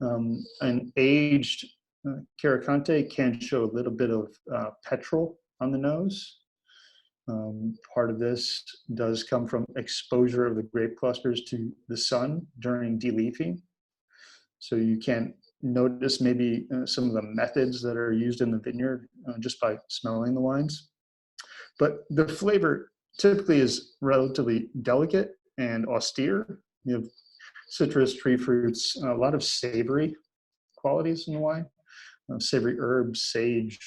an aged Caricante can show a little bit of petrol on the nose. Part of this does come from exposure of the grape clusters to the sun during deleafing. So you can notice maybe some of the methods that are used in the vineyard just by smelling the wines. But the flavor typically is relatively delicate and austere. You have citrus, tree fruits, a lot of savory qualities in the wine, savory herbs, sage,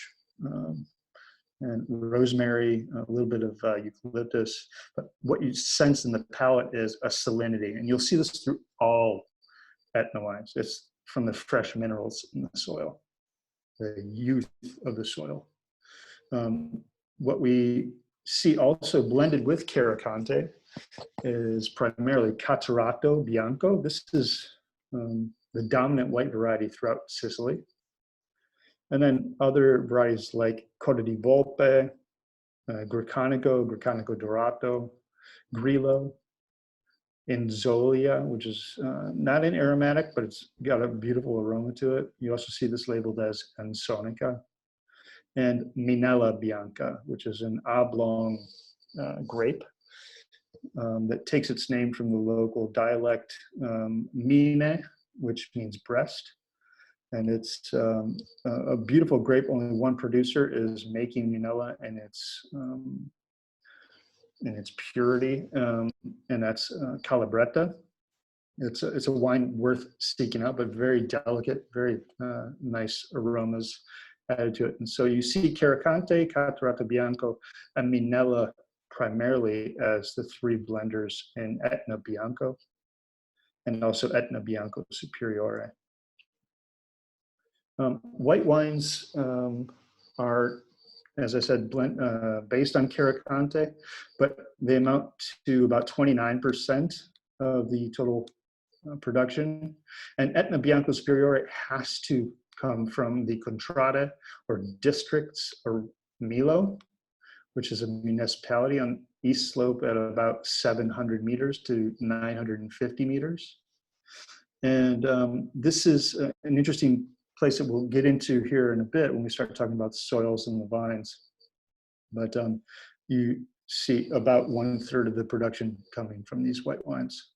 and rosemary, a little bit of eucalyptus. But what you sense in the palate is a salinity, and you'll see this through all Etna wines. It's from the fresh minerals in the soil, the youth of the soil. What we see also blended with Caricante is primarily Catarratto Bianco. This is the dominant white variety throughout Sicily. And then other varieties like Coda di Volpe, Gricanico, Gricanico Dorato, Grillo, Inzolia, which is not an aromatic, but it's got a beautiful aroma to it. You also see this labeled as Ansonica. And Minella Bianca, which is an oblong grape that takes its name from the local dialect Mine, which means breast. And it's a beautiful grape. Only one producer is making Minella in its purity, and that's Calabretta. It's a wine worth seeking out, but very delicate, very nice aromas added to it. And so you see Caricante, Catarratto Bianco, and Minella primarily as the three blenders in Etna Bianco, and also Etna Bianco Superiore. White wines are, as I said, based on Caricante, but they amount to about 29% of the total production. And Etna Bianco Superiore has to come from the Contrade or districts or Milo, which is a municipality on east slope at about 700 meters to 950 meters. And this is an interesting place that we'll get into here in a bit when we start talking about soils and the vines. But you see about 1/3 of the production coming from these white wines.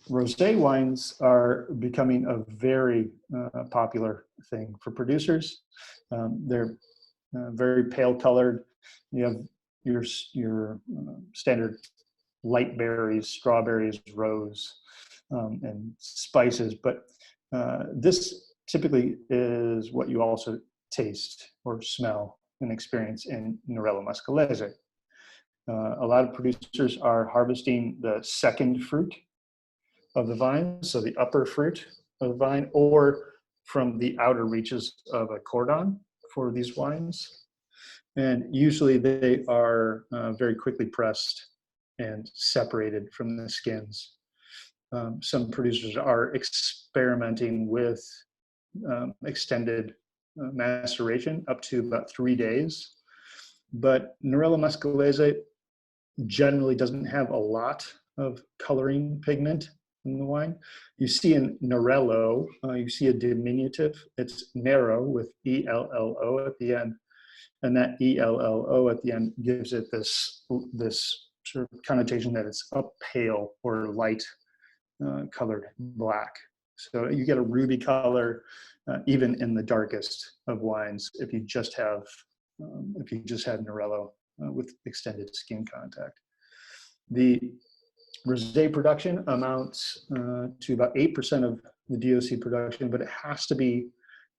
Rosé wines are becoming a very popular thing for producers. They're very pale colored. You have your standard light berries, strawberries, rose, and spices. But this typically is what you also taste or smell and experience in Nerello Muscalese. A lot of producers are harvesting the second fruit of the vine, so the upper fruit of the vine, or from the outer reaches of a cordon for these wines. And usually they are very quickly pressed and separated from the skins. Some producers are experimenting with extended maceration up to about 3 days. But Nerello Muscalese generally doesn't have a lot of coloring pigment in the wine. You see in Nerello, you see a diminutive. It's narrow with E-L-L-O at the end. And that E-L-L-O at the end gives it this sort of connotation that it's a pale or light colored black. So you get a ruby color even in the darkest of wines if you just had Nerello with extended skin contact. The rosé production amounts to about 8% of the DOC production, but it has to be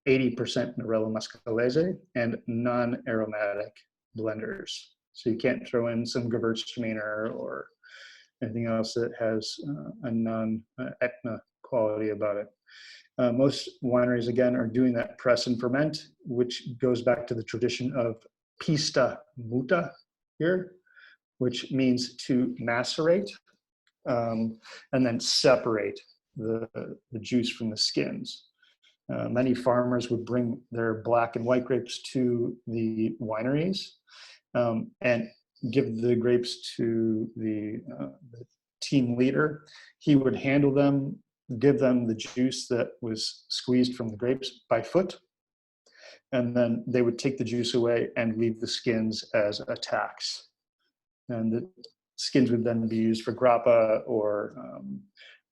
80% Nerello Muscalese and non-aromatic blenders. So you can't throw in some Gewürztraminer or anything else that has a non-Etna quality about it. Most wineries, again, are doing that press and ferment, which goes back to the tradition of pista muta here, which means to macerate and then separate the juice from the skins. Many farmers would bring their black and white grapes to the wineries and give the grapes to the team leader. He would handle them give them the juice that was squeezed from the grapes by foot, and then they would take the juice away and leave the skins as a tax. And the skins would then be used for grappa or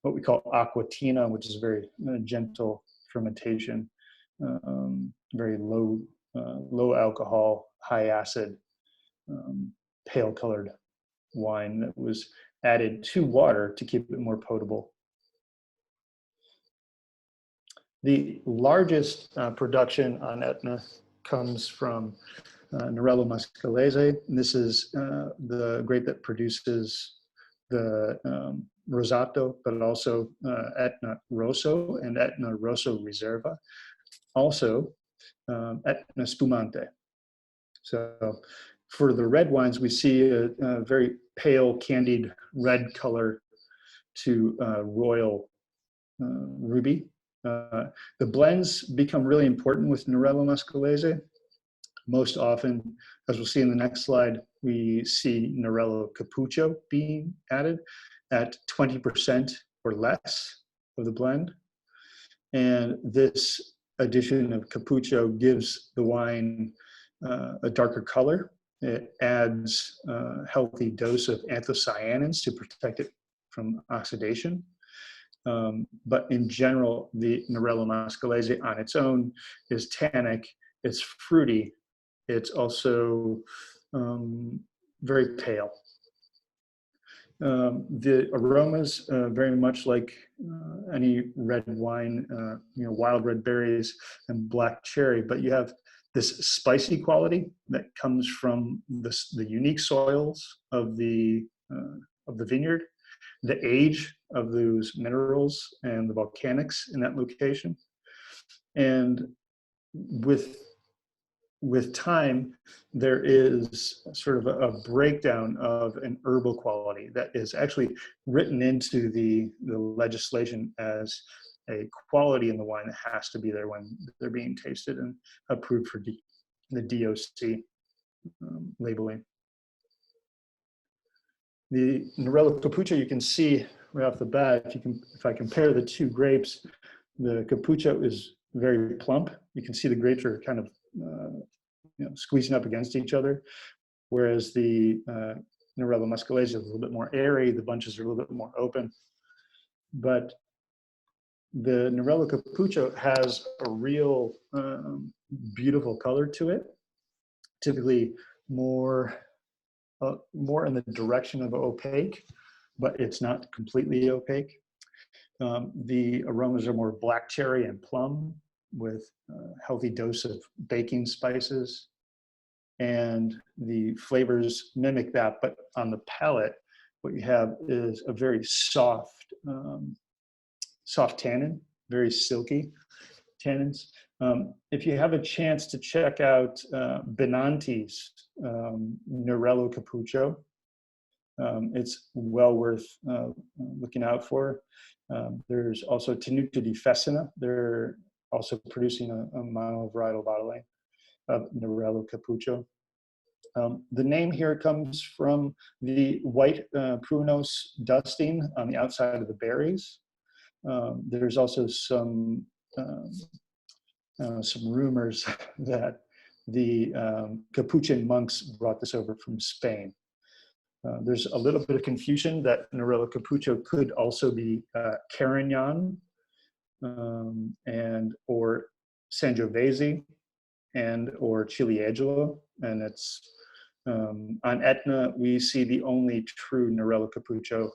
what we call aquatina, which is very gentle fermentation, very low alcohol, high acid, pale colored wine that was added to water to keep it more potable. The largest production on Etna comes from Nerello muscalese. This is the grape that produces the Rosato, but also Etna Rosso and Etna Rosso Riserva. Also, Etna Spumante. So for the red wines, we see a very pale, candied red color to royal ruby. The blends become really important with Nerello muscalese. Most often, as we'll see in the next slide, we see Nerello Cappuccio being added at 20% or less of the blend. And this addition of Cappuccio gives the wine a darker color. It adds a healthy dose of anthocyanins to protect it from oxidation. But in general, the Nerello muscalese on its own is tannic, it's fruity, it's also very pale. The aromas, very much like any red wine, wild red berries and black cherry, but you have this spicy quality that comes from the unique soils of the vineyard, the age of those minerals and the volcanics in that location. And with time, there is sort of a breakdown of an herbal quality that is actually written into the legislation as a quality in the wine that has to be there when they're being tasted and approved for the DOC labeling. The Nerello Cappuccio, you can see right off the bat, if I compare the two grapes, the Cappuccio is very plump. You can see the grapes are kind of squeezing up against each other, whereas the Nerello muscalese is a little bit more airy. The bunches are a little bit more open. But the Nerello Cappuccio has a real beautiful color to it, typically more in the direction of opaque, but it's not completely opaque. The aromas are more black cherry and plum with a healthy dose of baking spices. And the flavors mimic that, but on the palate, what you have is a very soft tannin, very silky tannins. If you have a chance to check out Benanti's Nerello Cappuccio, it's well worth looking out for. There's also Tenuta di Fessina. They're also producing a monovarietal bottling of Nerello Cappuccio. The name here comes from the white prunos dusting on the outside of the berries. There's also some rumors that the Capuchin monks brought this over from Spain. There's a little bit of confusion that Nerello Cappuccio could also be Carignan and or Sangiovese and or Ciliegelo, and it's on Etna we see the only true Nerello Cappuccio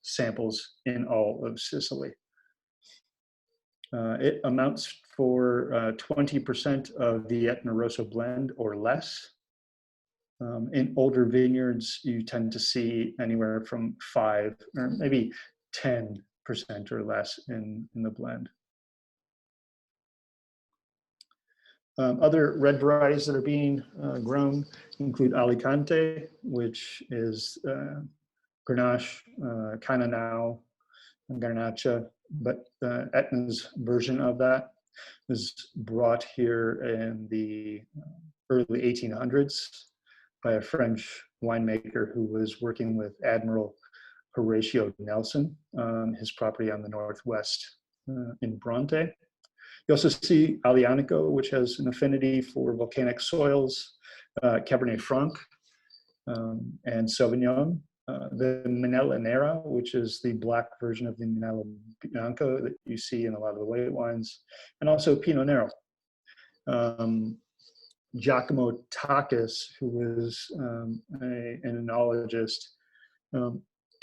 samples in all of Sicily. It amounts for 20% of the Etna Rosso blend or less. In older vineyards, you tend to see anywhere from 5 or maybe 10% or less in the blend. Other red varieties that are being grown include Alicante, which is Grenache, Cananao, and Garnacha, but Etna's version of that was brought here in the early 1800s by a French winemaker who was working with Admiral Horatio Nelson on his property on the northwest in Bronte. You also see Alianico, which has an affinity for volcanic soils, Cabernet Franc, and Sauvignon. The Minella Nera, which is the black version of the Minella Bianco that you see in a lot of the white wines, and also Pinot Nero. Giacomo Takis, who was an enologist,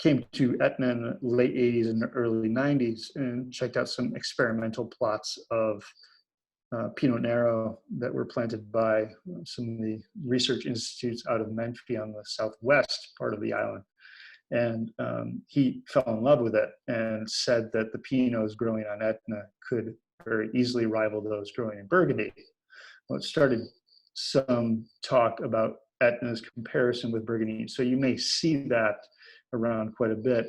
came to Etna in the late 80s and early 90s and checked out some experimental plots of Pinot Nero that were planted by some of the research institutes out of Menfi on the southwest part of the island. And he fell in love with it and said that the Pinots growing on Etna could very easily rival those growing in Burgundy. Well, it started some talk about Etna's comparison with Burgundy. So you may see that around quite a bit.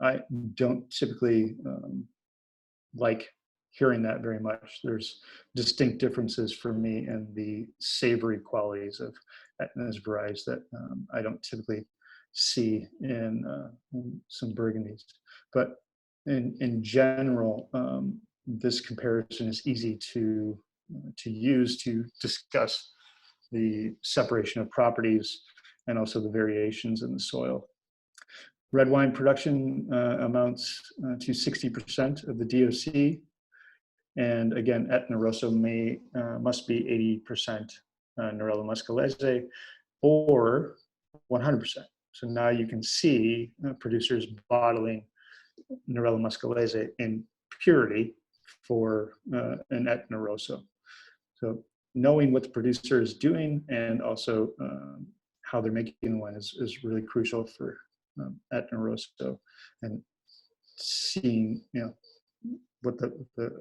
I don't typically like hearing that very much. There's distinct differences for me in the savory qualities of Etna's varieties that I don't typically see in some Burgundies. But in general, this comparison is easy to use to discuss the separation of properties and also the variations in the soil. Red wine production amounts to 60% of the DOC. And again, Etna Rosso must be 80% Nerello Muscalese or 100%. So now you can see producers bottling Nerello Muscalese in purity for an Etna Rosso. So knowing what the producer is doing and also how they're making the wine is really crucial for Etna Rosso, and seeing what the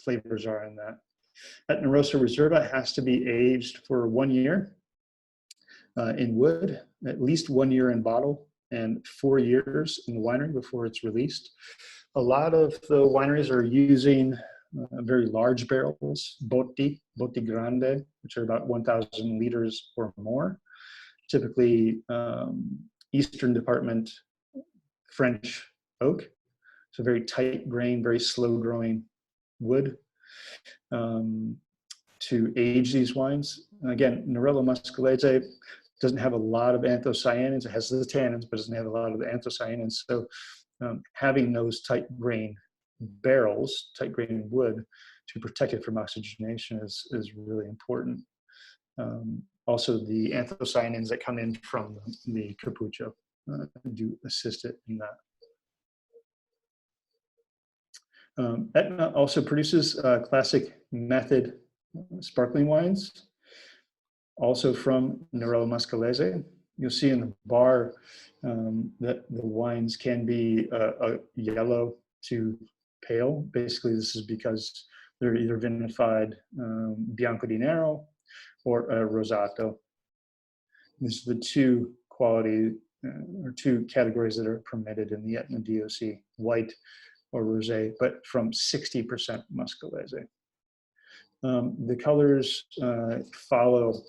flavors are in that. Etna Rosso Reserva has to be aged for 1 year in wood, at least 1 year in bottle, and 4 years in the winery before it's released. A lot of the wineries are using very large barrels, botti grande, which are about 1,000 liters or more. Typically Eastern Department French oak, so very tight grain, very slow growing wood to age these wines. Again, Nerello Muscalese doesn't have a lot of anthocyanins. It has the tannins, but doesn't have a lot of the anthocyanins. So having those tight grain barrels, tight grain wood, to protect it from oxygenation is really important. Also, the anthocyanins that come in from the Capuccio do assist it in that. Etna also produces classic method sparkling wines, also from Nerello Muscalese. You'll see in the bar that the wines can be a yellow to pale. Basically, this is because they're either vinified Bianco di Nero or Rosato. These are the two quality or two categories that are permitted in the Etna DOC, white or rosé, but from 60% Muscalese. The colors follow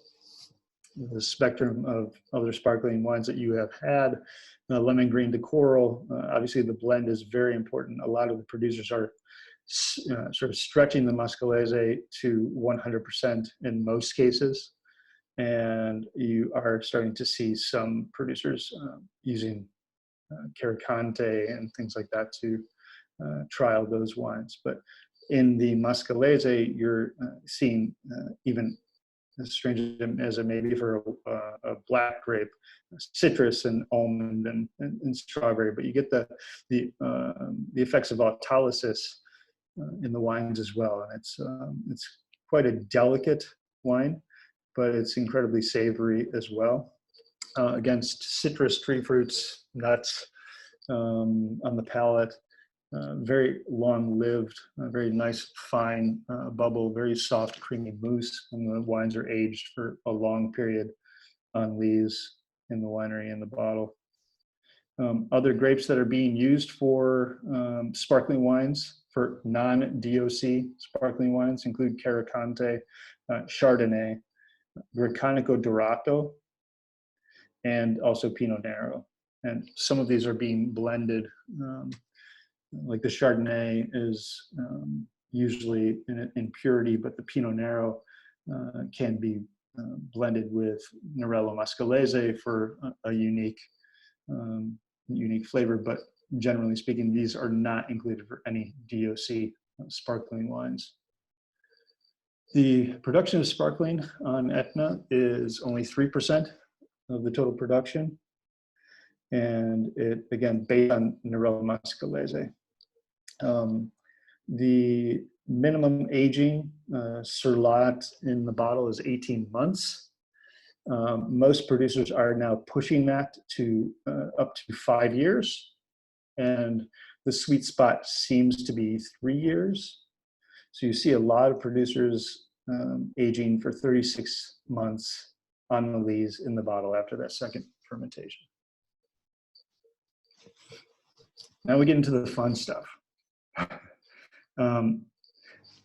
the spectrum of other sparkling wines that you have had. Lemon green to coral, obviously the blend is very important. A lot of the producers are sort of stretching the Muscalese to 100% in most cases. And you are starting to see some producers using Caricante and things like that to trial those wines. But in the Muscalese, you're seeing even as strange as it may be for a black grape, citrus and almond and strawberry, but you get the effects of autolysis in the wines as well. And it's quite a delicate wine, but it's incredibly savory as well. Against citrus, tree fruits, nuts on the palate. Very long-lived, very nice, fine bubble, very soft, creamy mousse, and the wines are aged for a long period on lees in the winery in the bottle. Other grapes that are being used for sparkling wines, for non-DOC sparkling wines, include Caricante, Chardonnay, Gricanico Dorato, and also Pinot Nero. and some of these are being blended. Like the Chardonnay is usually in purity, but the Pinot Noir can be blended with Nerello Muscalese for a unique flavor. But generally speaking, these are not included for any DOC sparkling wines. The production of sparkling on Etna is only 3% of the total production. And it, again, based on Nerello Muscalese. The minimum aging sur lot in the bottle is 18 months. Most producers are now pushing that to up to 5 years. And the sweet spot seems to be 3 years. So you see a lot of producers aging for 36 months on the lees in the bottle after that second fermentation. Now we get into the fun stuff.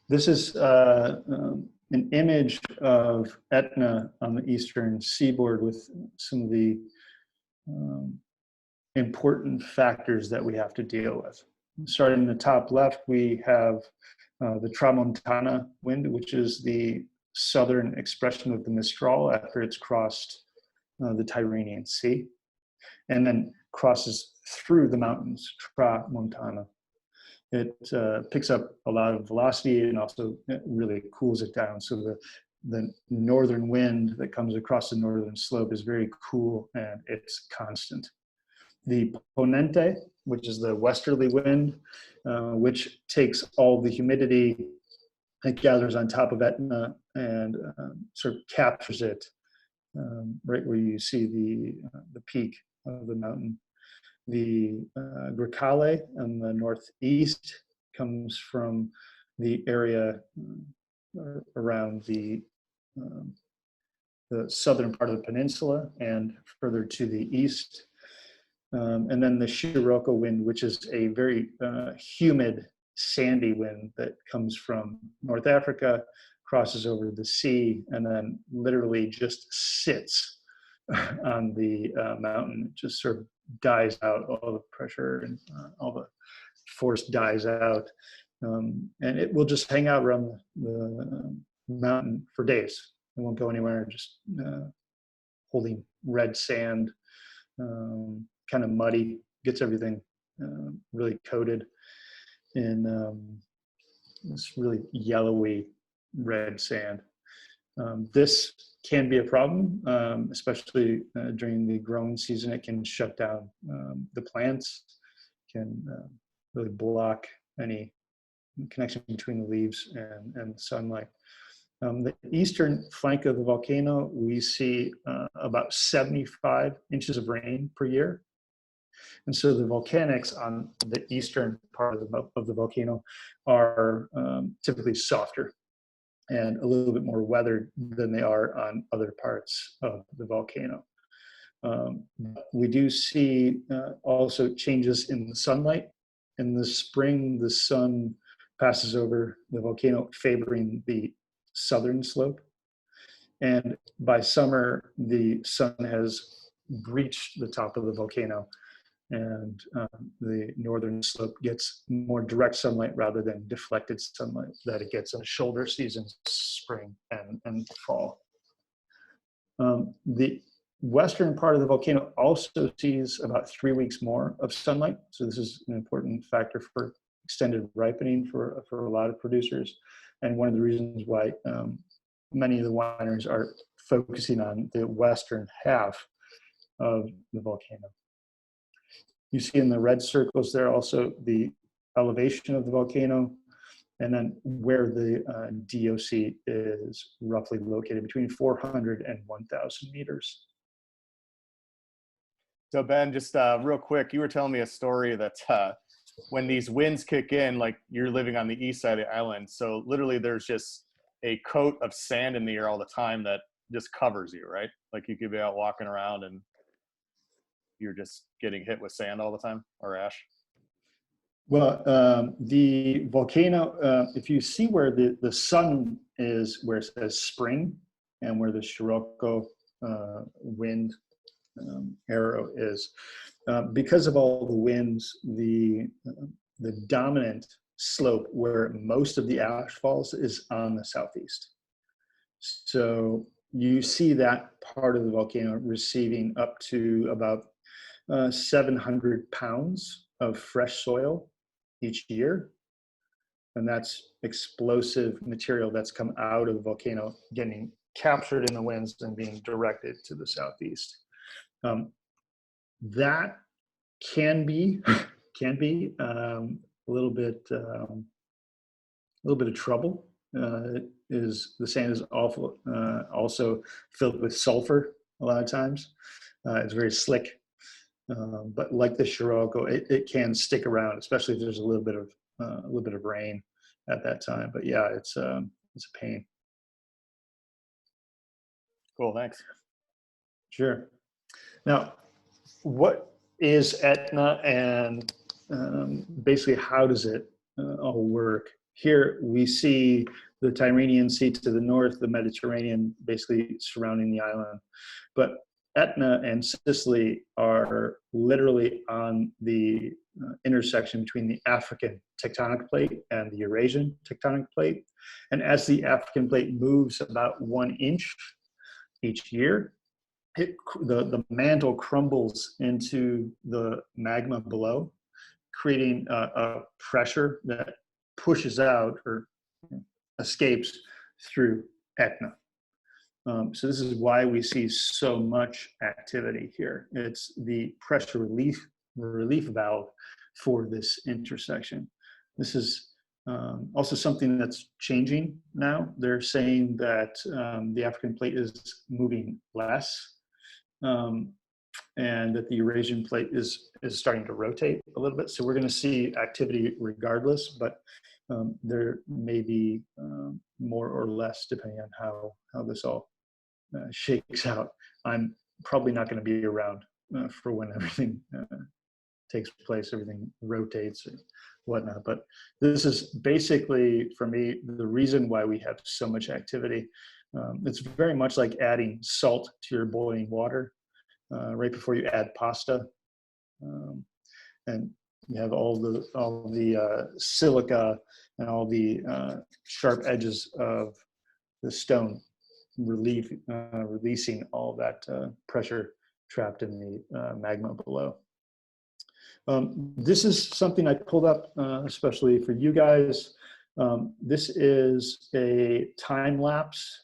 This is an image of Etna on the eastern seaboard with some of the important factors that we have to deal with. Starting in the top left, we have the Tramontana wind, which is the southern expression of the Mistral after it's crossed the Tyrrhenian Sea, and then crosses through the mountains, Tramontana. It picks up a lot of velocity and also it really cools it down. So the northern wind that comes across the northern slope is very cool and it's constant. The Ponente, which is the westerly wind, which takes all the humidity that gathers on top of Etna and sort of captures it right where you see the peak of the mountain. The Grecale on the northeast comes from the area around the southern part of the peninsula and further to the east. And then the Scirocco wind, which is a very humid, sandy wind that comes from North Africa, crosses over the sea, and then literally just sits on the mountain. It just sort of dies out, all the pressure and all the force dies out. And it will just hang out around the mountain for days. It won't go anywhere, just holding red sand, kind of muddy, gets everything really coated in this really yellowy red sand. This can be a problem, especially during the growing season. It can shut down the plants, can really block any connection between the leaves and the sunlight. The eastern flank of the volcano, we see about 75 inches of rain per year. And so the volcanics on the eastern part of the volcano are typically softer and a little bit more weathered than they are on other parts of the volcano. We do see also changes in the sunlight. In the spring, the sun passes over the volcano, favoring the southern slope. And by summer, the sun has breached the top of the volcano, and the northern slope gets more direct sunlight rather than deflected sunlight that it gets in the shoulder seasons, spring and fall. The western part of the volcano also sees about 3 weeks more of sunlight. So this is an important factor for extended ripening for a lot of producers. And one of the reasons why many of the wineries are focusing on the western half of the volcano. You see in the red circles there also the elevation of the volcano, and then where the DOC is roughly located, between 400 and 1,000 meters. So Ben, just real quick, you were telling me a story that when these winds kick in, like you're living on the east side of the island, so literally there's just a coat of sand in the air all the time that just covers you, right? Like you could be out walking around and you're just getting hit with sand all the time, or ash? Well, the volcano, if you see where the sun is, where it says spring, and where the Scirocco wind arrow is, because of all the winds, the dominant slope where most of the ash falls is on the southeast. So you see that part of the volcano receiving up to about 700 pounds of fresh soil each year. And that's explosive material that's come out of the volcano, getting captured in the winds and being directed to the southeast. That can be a little bit of trouble. Is the sand is awful, also filled with sulfur a lot of times. It's very slick, but like the Scirocco, it can stick around, especially if there's a little bit of rain at that time. But yeah, it's a pain. Cool, thanks. Sure. Now, what is Etna, and basically how does it all work? Here we see the Tyrrhenian Sea to the north, the Mediterranean basically surrounding the island. But Etna and Sicily are literally on the intersection between the African tectonic plate and the Eurasian tectonic plate. And as the African plate moves about 1 inch each year, the mantle crumbles into the magma below, creating a pressure that pushes out or escapes through Etna. So this is why we see so much activity here. It's the pressure relief valve for this intersection. This is also something that's changing now. They're saying that the African plate is moving less, and that the Eurasian plate is starting to rotate a little bit. So we're going to see activity regardless, but there may be more or less depending on how this all shakes out. I'm probably not going to be around for when everything takes place, everything rotates and whatnot. But this is basically, for me, the reason why we have so much activity. It's very much like adding salt to your boiling water right before you add pasta, and you have all the silica and all the sharp edges of the stone releasing all that pressure trapped in the magma below. This is something I pulled up especially for you guys. This is a time-lapse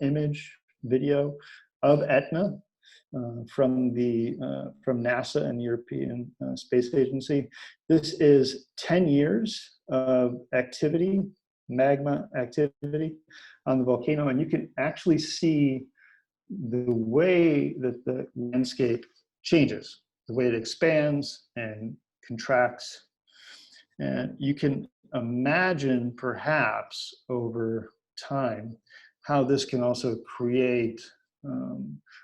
image video of Etna from NASA and European Space Agency. This is 10 years of activity, magma activity on the volcano, and you can actually see the way that the landscape changes, the way it expands and contracts. And you can imagine perhaps over time how this can also create a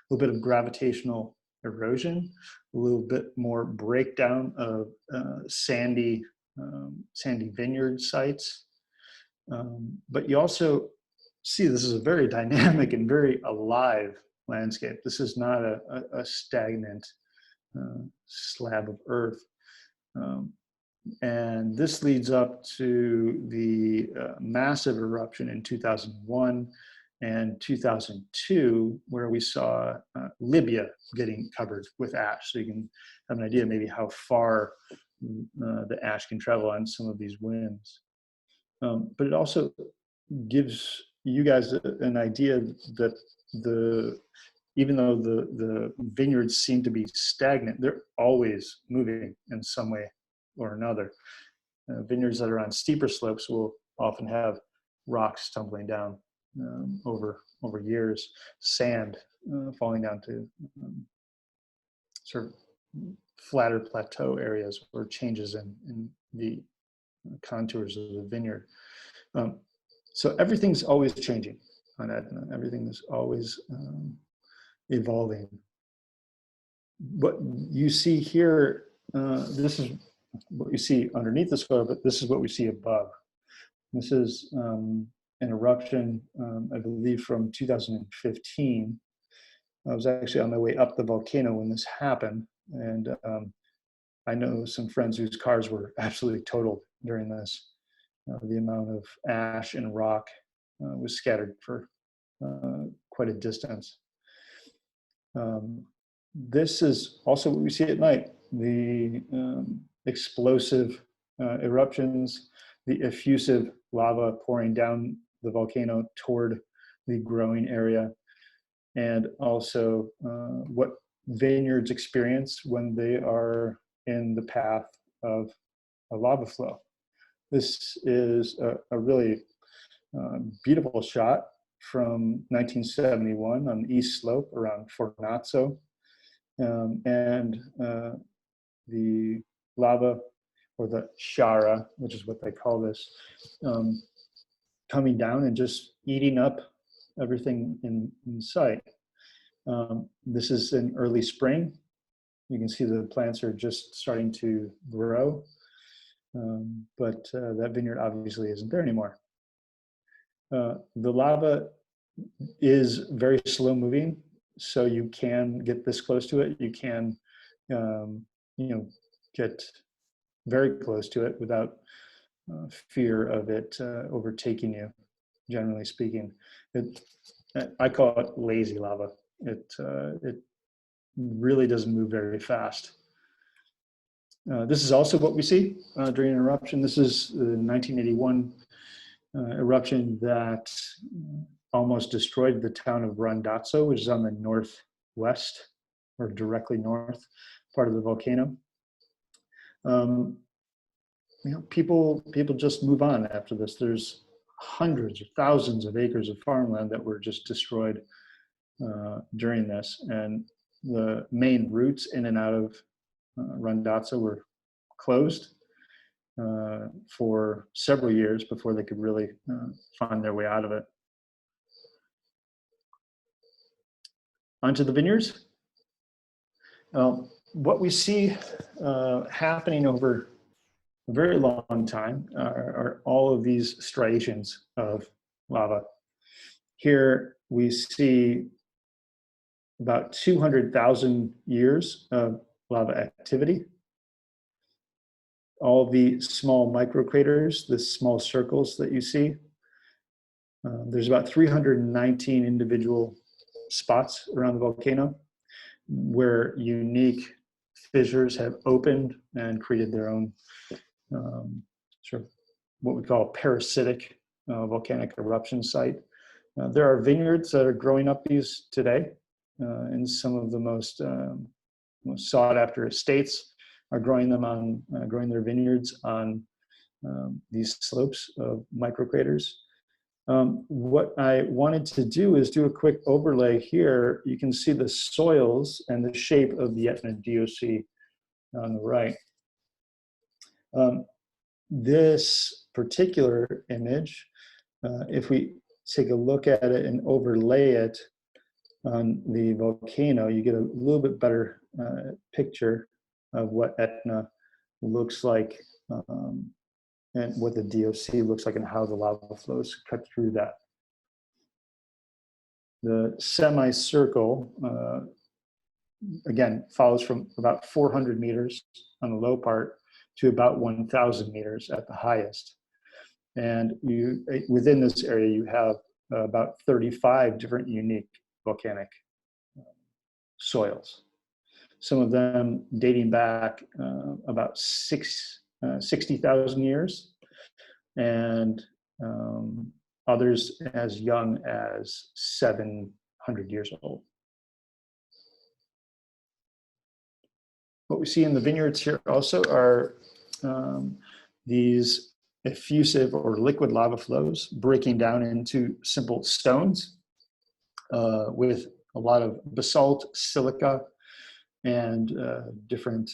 little bit of gravitational erosion, a little bit more breakdown of sandy vineyard sites. But you also see this is a very dynamic and very alive landscape. This is not a stagnant slab of earth. And this leads up to the massive eruption in 2001 and 2002, where we saw Libya getting covered with ash. So you can have an idea maybe how far the ash can travel on some of these winds. But it also gives you guys an idea that even though the vineyards seem to be stagnant, they're always moving in some way or another. Vineyards that are on steeper slopes will often have rocks tumbling down over years, sand falling down to sort of flatter plateau areas or changes in the contours of the vineyard. So everything's always changing on Etna. Everything is always evolving. What you see here, this is what you see underneath the soil, but this is what we see above. This is an eruption, I believe, from 2015. I was actually on my way up the volcano when this happened. And I know some friends whose cars were absolutely totaled during this. The amount of ash and rock was scattered for quite a distance. This is also what we see at night, the explosive eruptions, the effusive lava pouring down the volcano toward the growing area, and also what vineyards experience when they are in the path of a lava flow. This is a really beautiful shot from 1971 on the east slope around Fornazzo. And the lava, or the shara, which is what they call this, coming down and just eating up everything in sight. This is in early spring. You can see the plants are just starting to grow, but that vineyard obviously isn't there anymore. The lava is very slow moving, so you can get this close to it. You can, get very close to it without fear of it overtaking you. Generally speaking, I call it lazy lava. It really doesn't move very fast. This is also what we see during an eruption. This is the 1981 eruption that almost destroyed the town of Randazzo, which is on the northwest or directly north part of the volcano. People just move on after this. There's hundreds or thousands of acres of farmland that were just destroyed during this, and the main routes in and out of Randazzo were closed for several years before they could really find their way out of it. Onto the vineyards. What we see happening over a very long time are all of these striations of lava. Here we see about 200,000 years of lava activity. All the small microcraters, the small circles that you see, there's about 319 individual spots around the volcano where unique fissures have opened and created their own sort of what we call parasitic volcanic eruption site. There are vineyards that are growing up these today, and some of the most sought after estates are growing their vineyards on these slopes of microcraters. What I wanted to do is do a quick overlay here. You can see the soils and the shape of the Etna DOC on the right. This particular image, if we take a look at it and overlay it on the volcano, you get a little bit better picture of what Etna looks like and what the DOC looks like and how the lava flows cut through that. The semicircle, again, follows from about 400 meters on the low part to about 1,000 meters at the highest. And within this area, you have about 35 different unique volcanic soils. Some of them dating back about 60,000 years, and others as young as 700 years old. What we see in the vineyards here also are these effusive or liquid lava flows breaking down into simple stones with a lot of basalt, silica, and different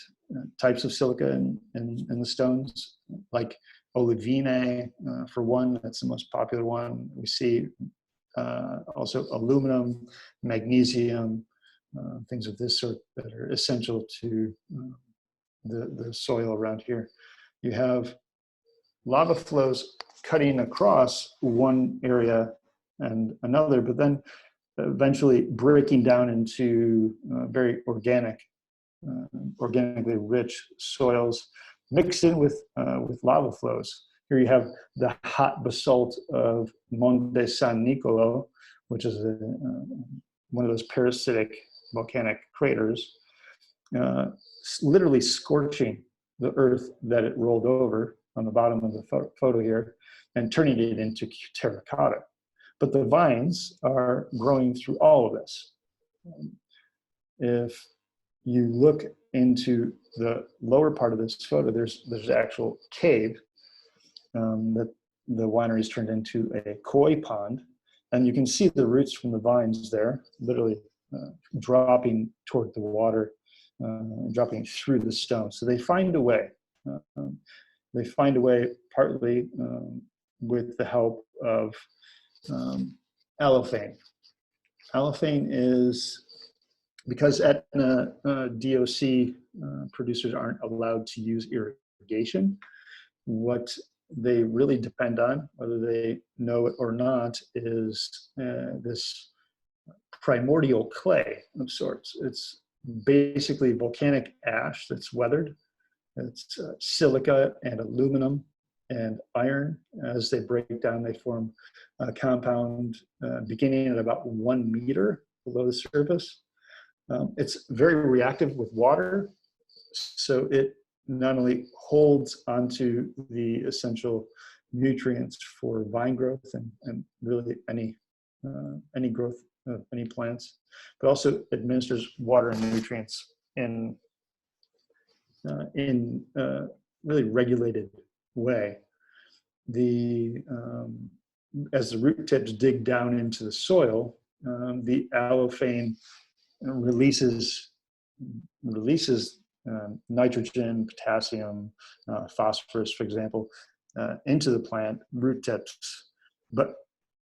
types of silica in the stones, like olivine for one. That's the most popular one. We see also aluminum, magnesium, things of this sort that are essential to the soil around here. You have lava flows cutting across one area and another, but then eventually breaking down into very organic organically rich soils mixed in with lava flows. Here you have the hot basalt of Monte San Nicolo, which is one of those parasitic volcanic craters, literally scorching the earth that it rolled over on the bottom of the photo here and turning it into terracotta. But the vines are growing through all of this. If you look into the lower part of this photo, there's an actual cave that the winery's turned into a koi pond. And you can see the roots from the vines there, literally dropping toward the water, dropping through the stone. So they find a way. They find a way partly with the help of allophane. Allophane is, because Etna DOC producers aren't allowed to use irrigation, what they really depend on, whether they know it or not, is this primordial clay of sorts. It's basically volcanic ash that's weathered. It's silica and aluminum and iron. As they break down, they form a compound beginning at about 1 meter below the surface. It's very reactive with water, so it not only holds onto the essential nutrients for vine growth and really any growth of any plants, but also administers water and nutrients in really regulated way. As the root tips dig down into the soil, the allophane releases nitrogen, potassium, phosphorus, for example, into the plant root tips, but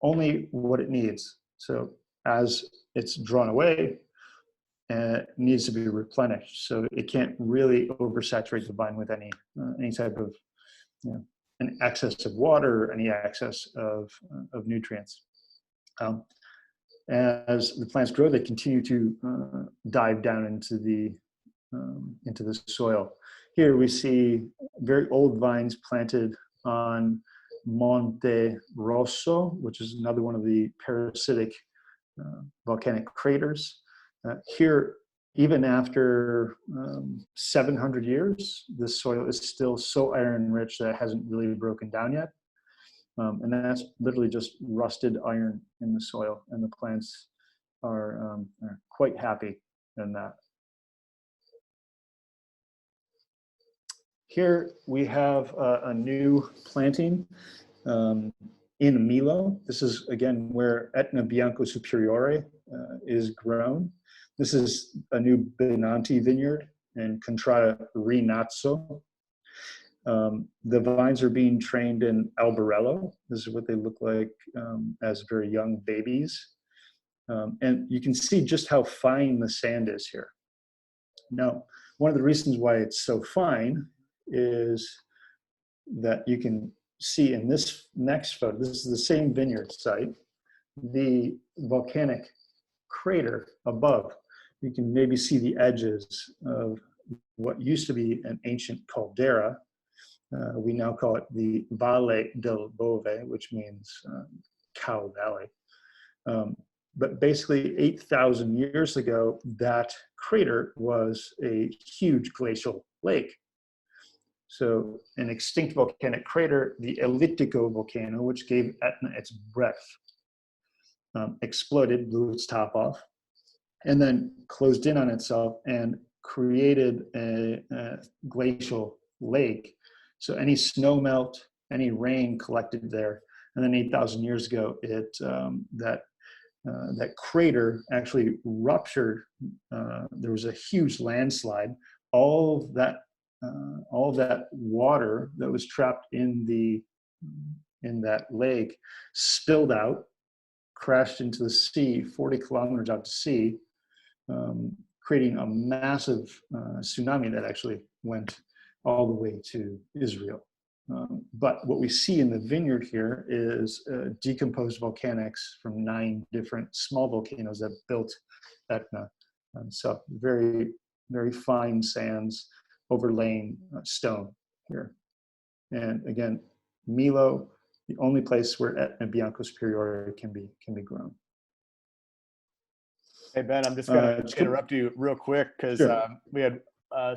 only what it needs. So as it's drawn away, it needs to be replenished. So it can't really oversaturate the vine with any type of an excess of water or any excess of nutrients. As the plants grow, they continue to dive down into the soil. Here we see very old vines planted on Monte Rosso, which is another one of the parasitic volcanic craters. Here, even after 700 years, this soil is still so iron rich that it hasn't really broken down yet. And that's literally just rusted iron in the soil, and the plants are quite happy in that. Here we have a new planting in Milo. This is, again, where Etna Bianco Superiore is grown. This is a new Benanti vineyard in Contrada Rinazzo. The vines are being trained in Albarello. This is what they look like as very young babies. And you can see just how fine the sand is here. Now, one of the reasons why it's so fine is that you can see in this next photo, this is the same vineyard site, the volcanic crater above. You can maybe see the edges of what used to be an ancient caldera. We now call it the Valle del Bove, which means Cow Valley. But basically 8,000 years ago, that crater was a huge glacial lake. So an extinct volcanic crater, the Ellittico volcano, which gave Etna its breadth, exploded, blew its top off, and then closed in on itself and created a glacial lake. So any snow melt, any rain collected there, and then 8,000 years ago, that crater actually ruptured. There was a huge landslide. All of that water that was trapped in that lake spilled out, crashed into the sea, 40 kilometers out to sea, creating a massive tsunami that actually went all the way to Israel. But what we see in the vineyard here is decomposed volcanics from 9 different small volcanoes that built Etna. So very very fine sands overlaying stone here. And again, Milo, the only place where Etna Bianco Superiore can be grown. Hey, Ben, I'm just going to interrupt you real quick because Sure. we had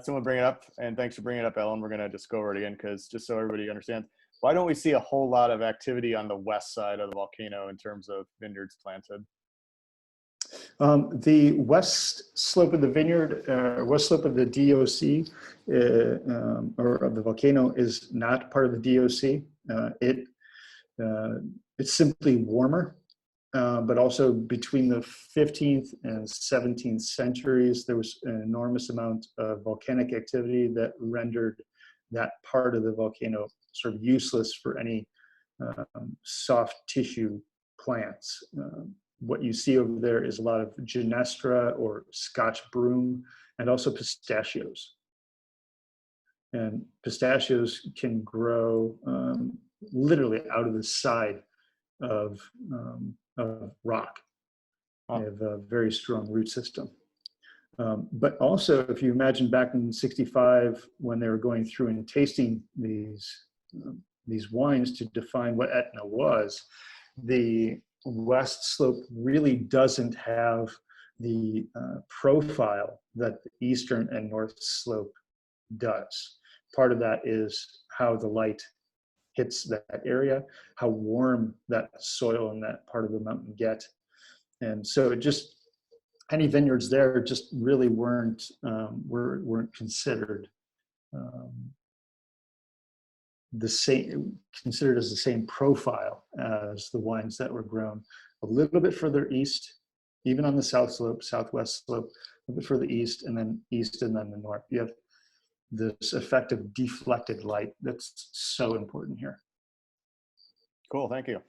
someone bring it up, and thanks for bringing it up, Ellen. We're going to just go over it again because just so everybody understands, why don't we see a whole lot of activity on the west side of the volcano in terms of vineyards planted? The west slope of the vineyard, west slope of the DOC, or of the volcano, is not part of the DOC. It's simply warmer, but also between the 15th and 17th centuries, there was an enormous amount of volcanic activity that rendered that part of the volcano sort of useless for any soft tissue plants. What you see over there is a lot of Genestra or Scotch broom, and also pistachios. And pistachios can grow literally out of the side of rock. They have a very strong root system. But also, if you imagine back in '65 when they were going through and tasting these wines to define what Etna was, the west slope really doesn't have the profile that the eastern and north slope does. Part of that is how the light hits that area, how warm that soil in that part of the mountain get. And so it just, any vineyards there just really weren't considered the same, considered as the same profile as the wines that were grown a little bit further east, even on the south slope, southwest slope, a little bit further east, and then the north. You have this effect of deflected light that's so important here. Cool, thank you.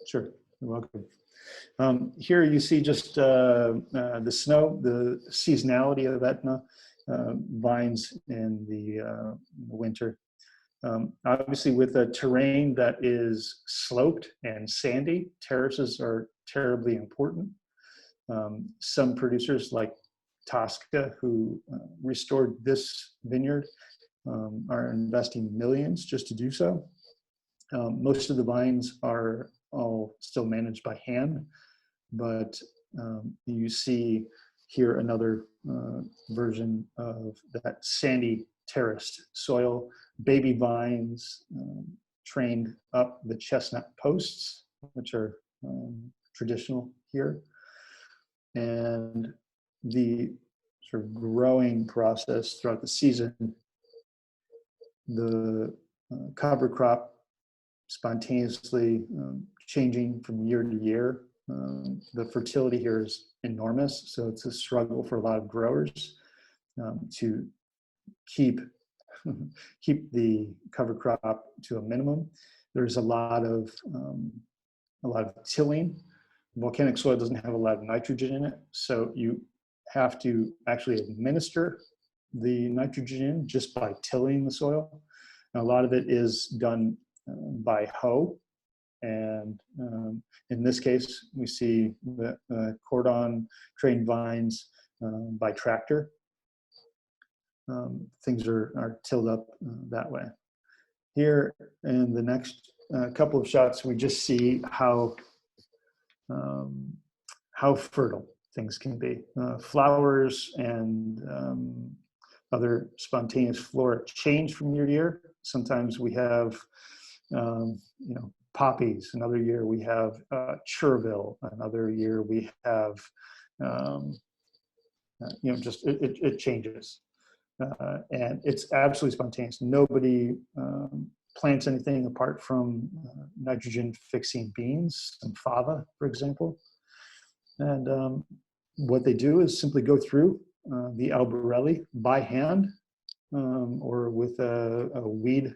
Sure, you're welcome. Here you see just the snow, the seasonality of Etna vines in the winter. Obviously, with a terrain that is sloped and sandy, terraces are terribly important. Some producers like Tosca, who restored this vineyard, are investing millions just to do so. Most of the vines are all still managed by hand, but you see here another version of that sandy terraced soil, baby vines trained up the chestnut posts, which are traditional here. And the sort of growing process throughout the season, the cover crop spontaneously changing from year to year. The fertility here is enormous, so it's a struggle for a lot of growers to keep the cover crop to a minimum. There's a lot of tilling. Volcanic soil doesn't have a lot of nitrogen in it, so you have to actually administer the nitrogen in just by tilling the soil. And a lot of it is done by hoe, and in this case, we see the cordon trained vines by tractor. Things are tilled up that way. Here in the next couple of shots, we just see how fertile things can be. Flowers and other spontaneous flora change from year to year. Sometimes we have, poppies. Another year we have chervil. Another year we have, just it changes. And it's absolutely spontaneous. Nobody plants anything apart from nitrogen fixing beans and fava, for example. And what they do is simply go through the albarelli by hand or with a weed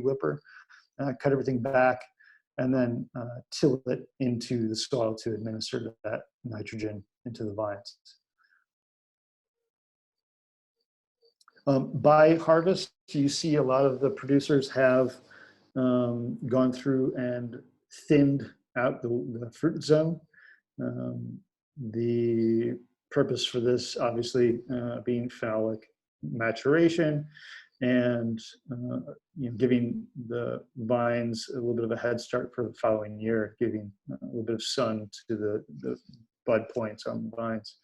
whipper, cut everything back, and then till it into the soil to administer that nitrogen into the vines. By harvest, you see a lot of the producers have gone through and thinned out the fruit zone. The purpose for this obviously being phallic maturation, and giving the vines a little bit of a head start for the following year, giving a little bit of sun to the bud points on the vines.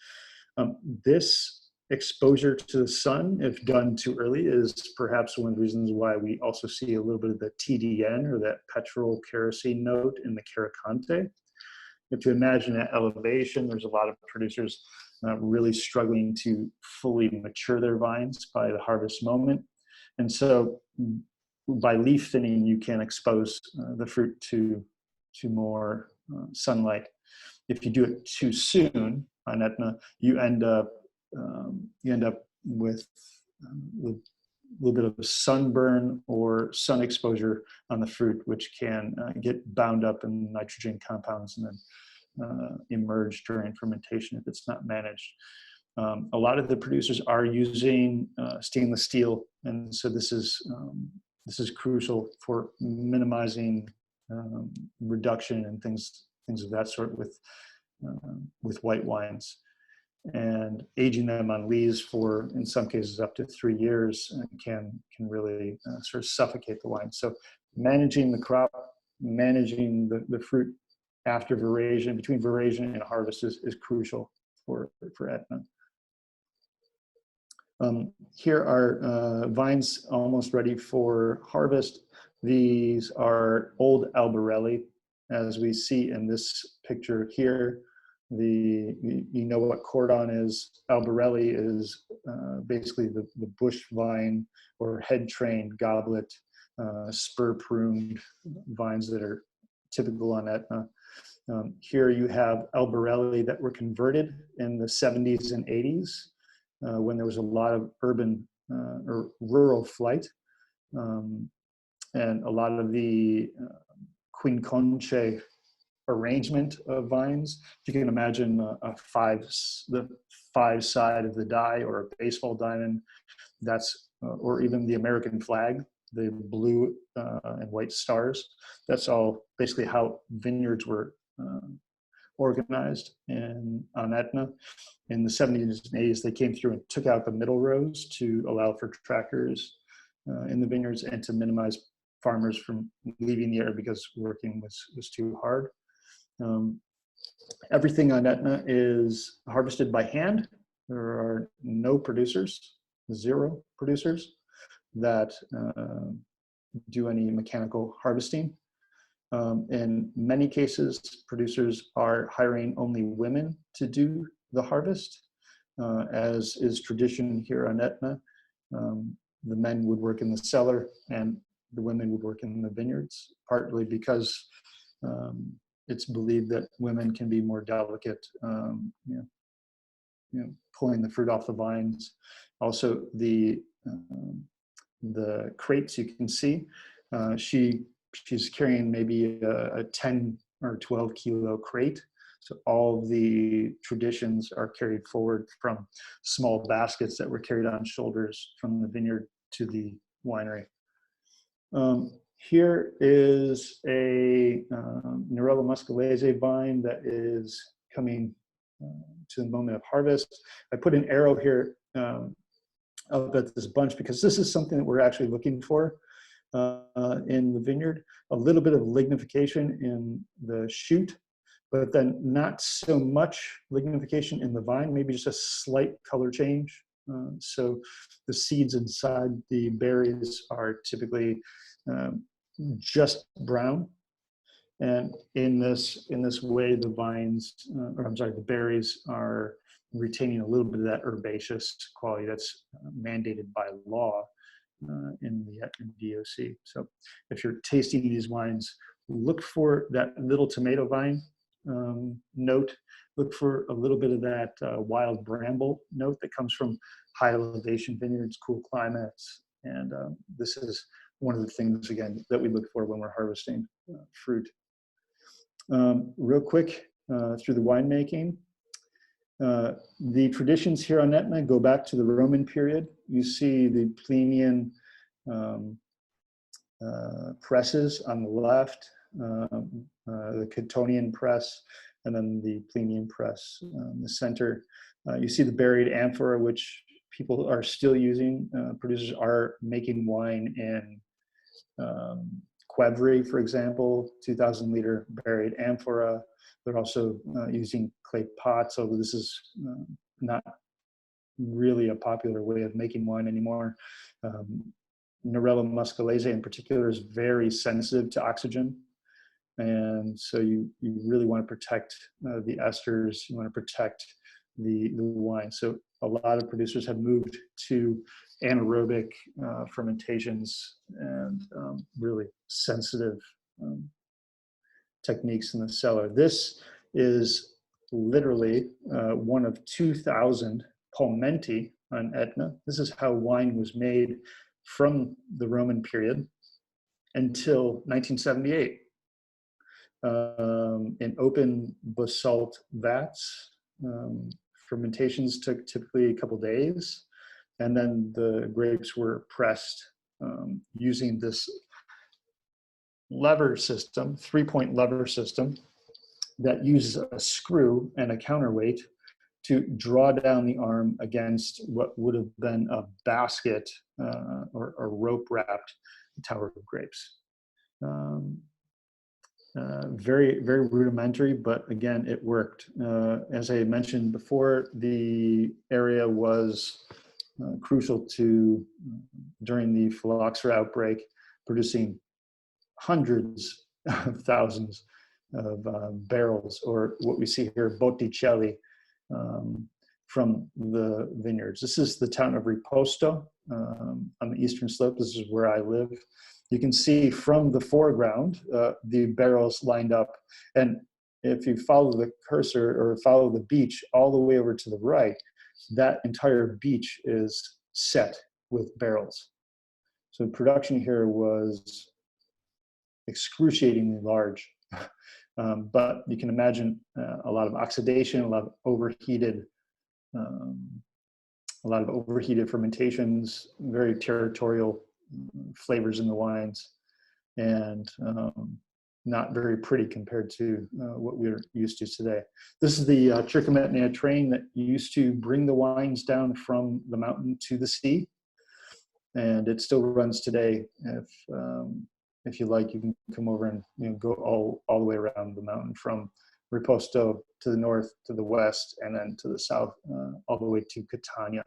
This exposure to the sun, if done too early, is perhaps one of the reasons why we also see a little bit of the TDN, or that petrol kerosene note, in the Caracante. If you imagine at elevation, there's a lot of producers really struggling to fully mature their vines by the harvest moment. And so by leaf thinning, you can expose the fruit to more sunlight. If you do it too soon on Etna, you end up with a little bit of sunburn or sun exposure on the fruit, which can get bound up in nitrogen compounds and then emerge during fermentation if it's not managed. A lot of the producers are using stainless steel, and so this is crucial for minimizing reduction and things of that sort with white wines, and aging them on lees for, in some cases, up to 3 years can really sort of suffocate the wine. So managing the crop, managing the fruit after veraison, between veraison and harvest is crucial for Etna. Here are vines almost ready for harvest. These are old Albarelli, as we see in this picture here. You know what cordon is. Albarelli is basically the bush vine or head trained goblet, spur pruned vines that are typical on Etna. Here you have Albarelli that were converted in the 70s and 80s when there was a lot of urban or rural flight. And a lot of the quinconce arrangement of vines. If you can imagine the five side of the die, or a baseball diamond, that's or even the American flag, the blue and white stars. That's all basically how vineyards were organized on Etna. In the 70s and 80s, they came through and took out the middle rows to allow for tractors in the vineyards and to minimize farmers from leaving the area because working was too hard. Everything on Etna is harvested by hand. There are no producers, 0 producers that do any mechanical harvesting. In many cases, producers are hiring only women to do the harvest, as is tradition here on Etna. The men would work in the cellar and the women would work in the vineyards, partly because it's believed that women can be more delicate, pulling the fruit off the vines. Also, the crates you can see, she's carrying maybe a 10 or 12 kilo crate. So all the traditions are carried forward from small baskets that were carried on shoulders from the vineyard to the winery. Here is a Nerello muscalese vine that is coming to the moment of harvest. I put an arrow here up at this bunch because this is something that we're actually looking for in the vineyard. A little bit of lignification in the shoot, but then not so much lignification in the vine, maybe just a slight color change. So the seeds inside the berries are typically just brown, and in this way, the the berries are retaining a little bit of that herbaceous quality that's mandated by law in the DOC. So if you're tasting these wines, look for that little tomato vine note. Look for a little bit of that wild bramble note that comes from high elevation vineyards, cool climates, and this is one of the things, again, that we look for when we're harvesting fruit. Real quick, through the winemaking, the traditions here on Etna go back to the Roman period. You see the Plinian presses on the left, the Catonian press, and then the Plinian press in the center. You see the buried amphora, which people are still using. Producers are making wine in Quevri, for example, 2,000-liter buried amphora. They're also using clay pots, although this is not really a popular way of making wine anymore. Nerella muscalese in particular is very sensitive to oxygen. And so you really want to protect the esters, you want to protect the wine. So a lot of producers have moved to anaerobic fermentations and really sensitive techniques in the cellar. This is literally one of 2,000 palmenti on Etna. This is how wine was made from the Roman period until 1978. In open basalt vats. Fermentations took typically a couple days, and then the grapes were pressed using this lever system, 3-point lever system, that uses a screw and a counterweight to draw down the arm against what would have been a basket or a rope-wrapped tower of grapes. Very, very rudimentary, but again, it worked. As I mentioned before, the area was crucial to, during the phylloxera outbreak, producing hundreds of thousands of barrels, or what we see here, botticelli, from the vineyards. This is the town of Riposto on the eastern slope. This is where I live. You can see from the foreground the barrels lined up, and if you follow the cursor or follow the beach all the way over to the right, that entire beach is set with barrels. So production here was excruciatingly large, but you can imagine a lot of oxidation, a lot of overheated fermentations, very territorial flavors in the wines, and not very pretty compared to what we're used to today. This is the Trichometnia train that used to bring the wines down from the mountain to the sea, and it still runs today. If you like, you can come over and go all the way around the mountain from Riposto to the north, to the west, and then to the south, all the way to Catania.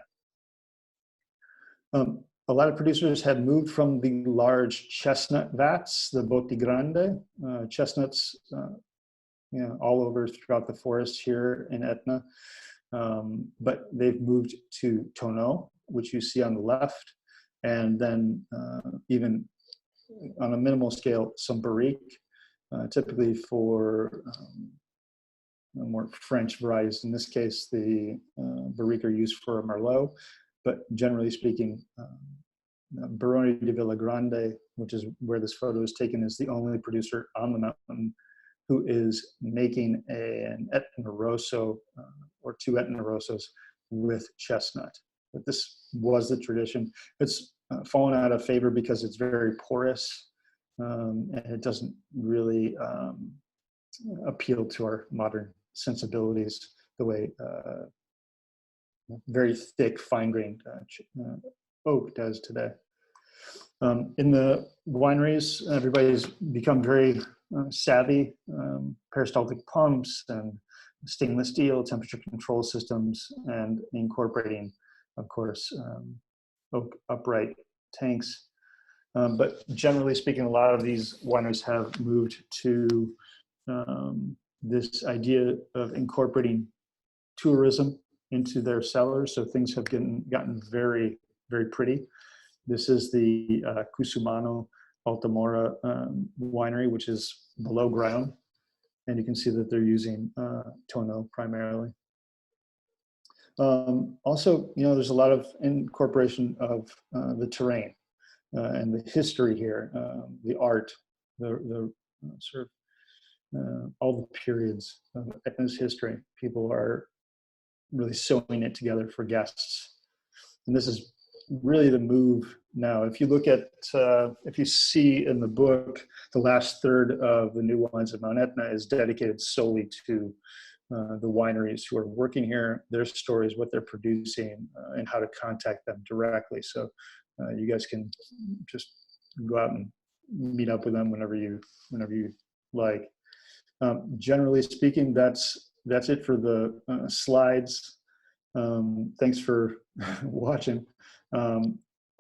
A lot of producers have moved from the large chestnut vats, the Botti Grande, chestnuts all over throughout the forest here in Etna. But they've moved to tonneau, which you see on the left, and then even on a minimal scale, some barrique, typically for more French varieties. In this case, the barrique are used for a Merlot, but generally speaking, Baroni di Villagrande, which is where this photo is taken, is the only producer on the mountain who is making an Etna Rosso or two Etna Rossos with chestnut. But this was the tradition. It's fallen out of favor because it's very porous, and it doesn't really appeal to our modern sensibilities the way very thick, fine-grained oak does today. In the wineries, everybody's become very savvy. Peristaltic pumps and stainless steel temperature control systems, and incorporating, of course, oak upright tanks. But generally speaking, a lot of these wineries have moved to this idea of incorporating tourism into their cellars. So things have gotten very, very pretty. This is the Cusumano Altamora winery, which is below ground. And you can see that they're using tonneau primarily. Also, there's a lot of incorporation of the terrain and the history here, the art, the sort of all the periods of Etna's history. People are really sewing it together for guests. And this is really the move now. If you look at, if you see in the book, the last third of the new wines of Mount Etna is dedicated solely to the wineries who are working here, their stories, what they're producing, and how to contact them directly. So you guys can just go out and meet up with them whenever you like. Generally speaking, that's it for the slides. Thanks for watching.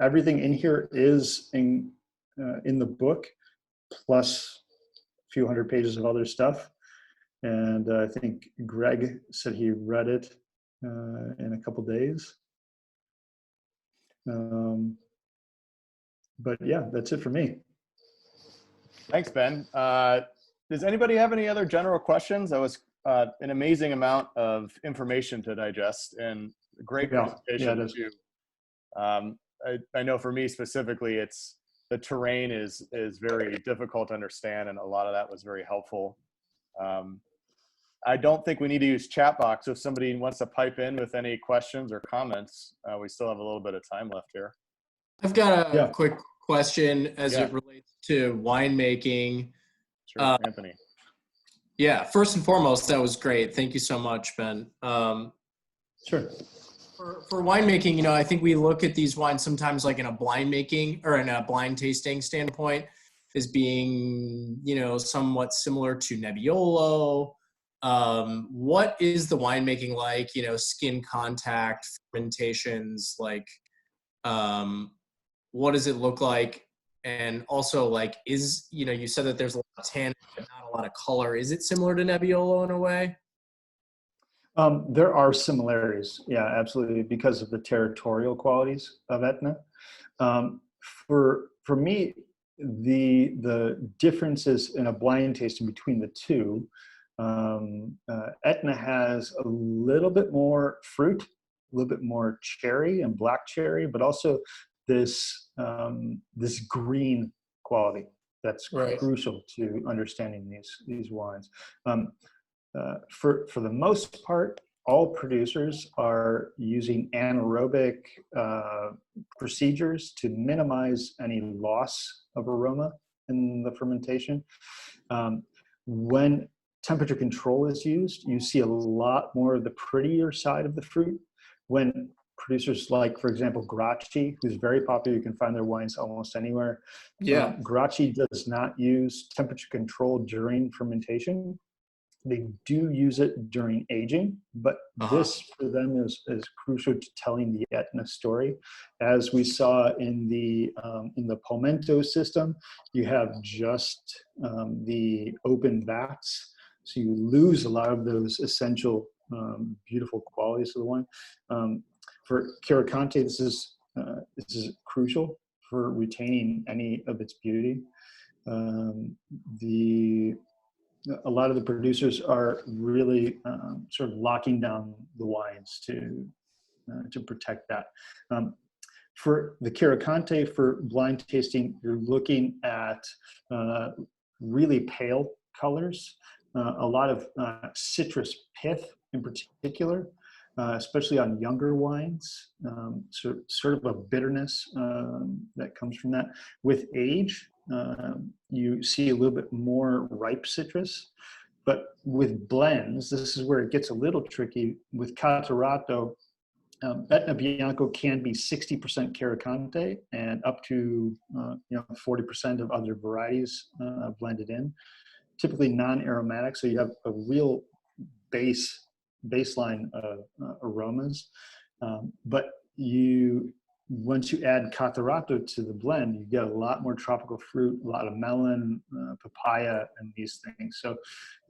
Everything in here is in the book, plus a few hundred pages of other stuff. And I think Greg said he read it in a couple days. But yeah, that's it for me. Thanks, Ben. Does anybody have any other general questions? That was an amazing amount of information to digest and a great presentation too. I know for me specifically, the terrain is very difficult to understand, and a lot of that was very helpful. I don't think we need to use chat box. If somebody wants to pipe in with any questions or comments, we still have a little bit of time left here. I've got a quick question as it relates to winemaking. Sure, Anthony. Yeah, first and foremost, that was great. Thank you so much, Ben. Sure. For winemaking, I think we look at these wines sometimes like in a blind making or in a blind tasting standpoint as being, somewhat similar to Nebbiolo. What is the winemaking like, skin contact, fermentations, like, what does it look like? And also, like, you said that there's a lot of tannin, but not a lot of color. Is it similar to Nebbiolo in a way? There are similarities, yeah, absolutely, because of the territorial qualities of Etna. For me, the differences in a blind tasting between the two, Etna has a little bit more fruit, a little bit more cherry and black cherry, but also this green quality that's crucial to understanding these wines. For the most part, all producers are using anaerobic procedures to minimize any loss of aroma in the fermentation. When temperature control is used, you see a lot more of the prettier side of the fruit. When producers like, for example, Gracchi, who's very popular, you can find their wines almost anywhere. Yeah. Gracchi does not use temperature control during fermentation. They do use it during aging, but this for them is crucial to telling the Etna story. As we saw in the Palmento system, you have just the open vats, so you lose a lot of those essential beautiful qualities of the wine. For Caricante, this is crucial for retaining any of its beauty. A lot of the producers are really sort of locking down the wines to protect that. For the Caricante, for blind tasting, you're looking at really pale colors, a lot of citrus pith in particular, especially on younger wines, so sort of a bitterness that comes from that. With age, you see a little bit more ripe citrus, but with blends, this is where it gets a little tricky. With Catarratto, Etna Bianco can be 60% Caricante and up to 40% of other varieties blended in, typically non-aromatic, so you have a real baseline of aromas, but once you add Catarratto to the blend, you get a lot more tropical fruit, a lot of melon, papaya, and these things. So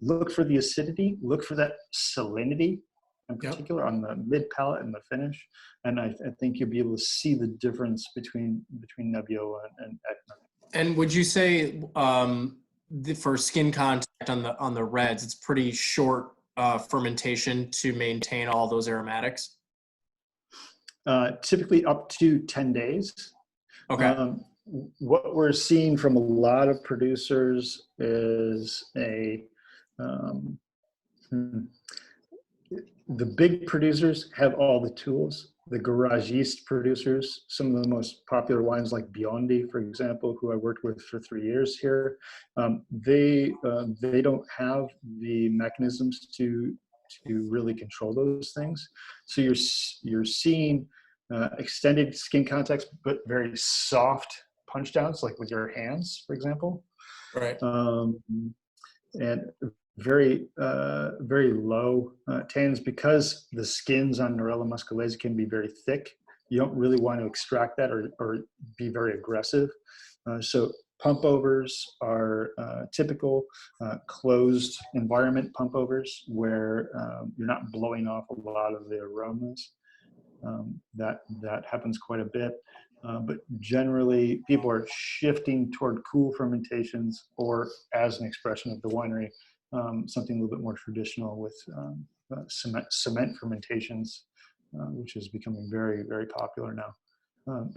look for the acidity, look for that salinity in particular on the mid palate and the finish, and I think you'll be able to see the difference between Nebbiolo and Etna. And would you say for skin contact on the reds, it's pretty short fermentation to maintain all those aromatics? Typically up to 10 days. Okay. What we're seeing from a lot of producers is the big producers have all the tools. The garagiste producers, some of the most popular wines like Biondi, for example, who I worked with for 3 years here, they don't have the mechanisms to to really control those things. So you're seeing extended skin contacts, but very soft punch downs, like with your hands, for example. Right. And very low tannins, because the skins on Norella musculata can be very thick. You don't really want to extract that or be very aggressive. So pump overs are typical closed environment pump overs where you're not blowing off a lot of the aromas. That happens quite a bit. But generally, people are shifting toward cool fermentations, or as an expression of the winery, something a little bit more traditional with cement fermentations, which is becoming very, very popular now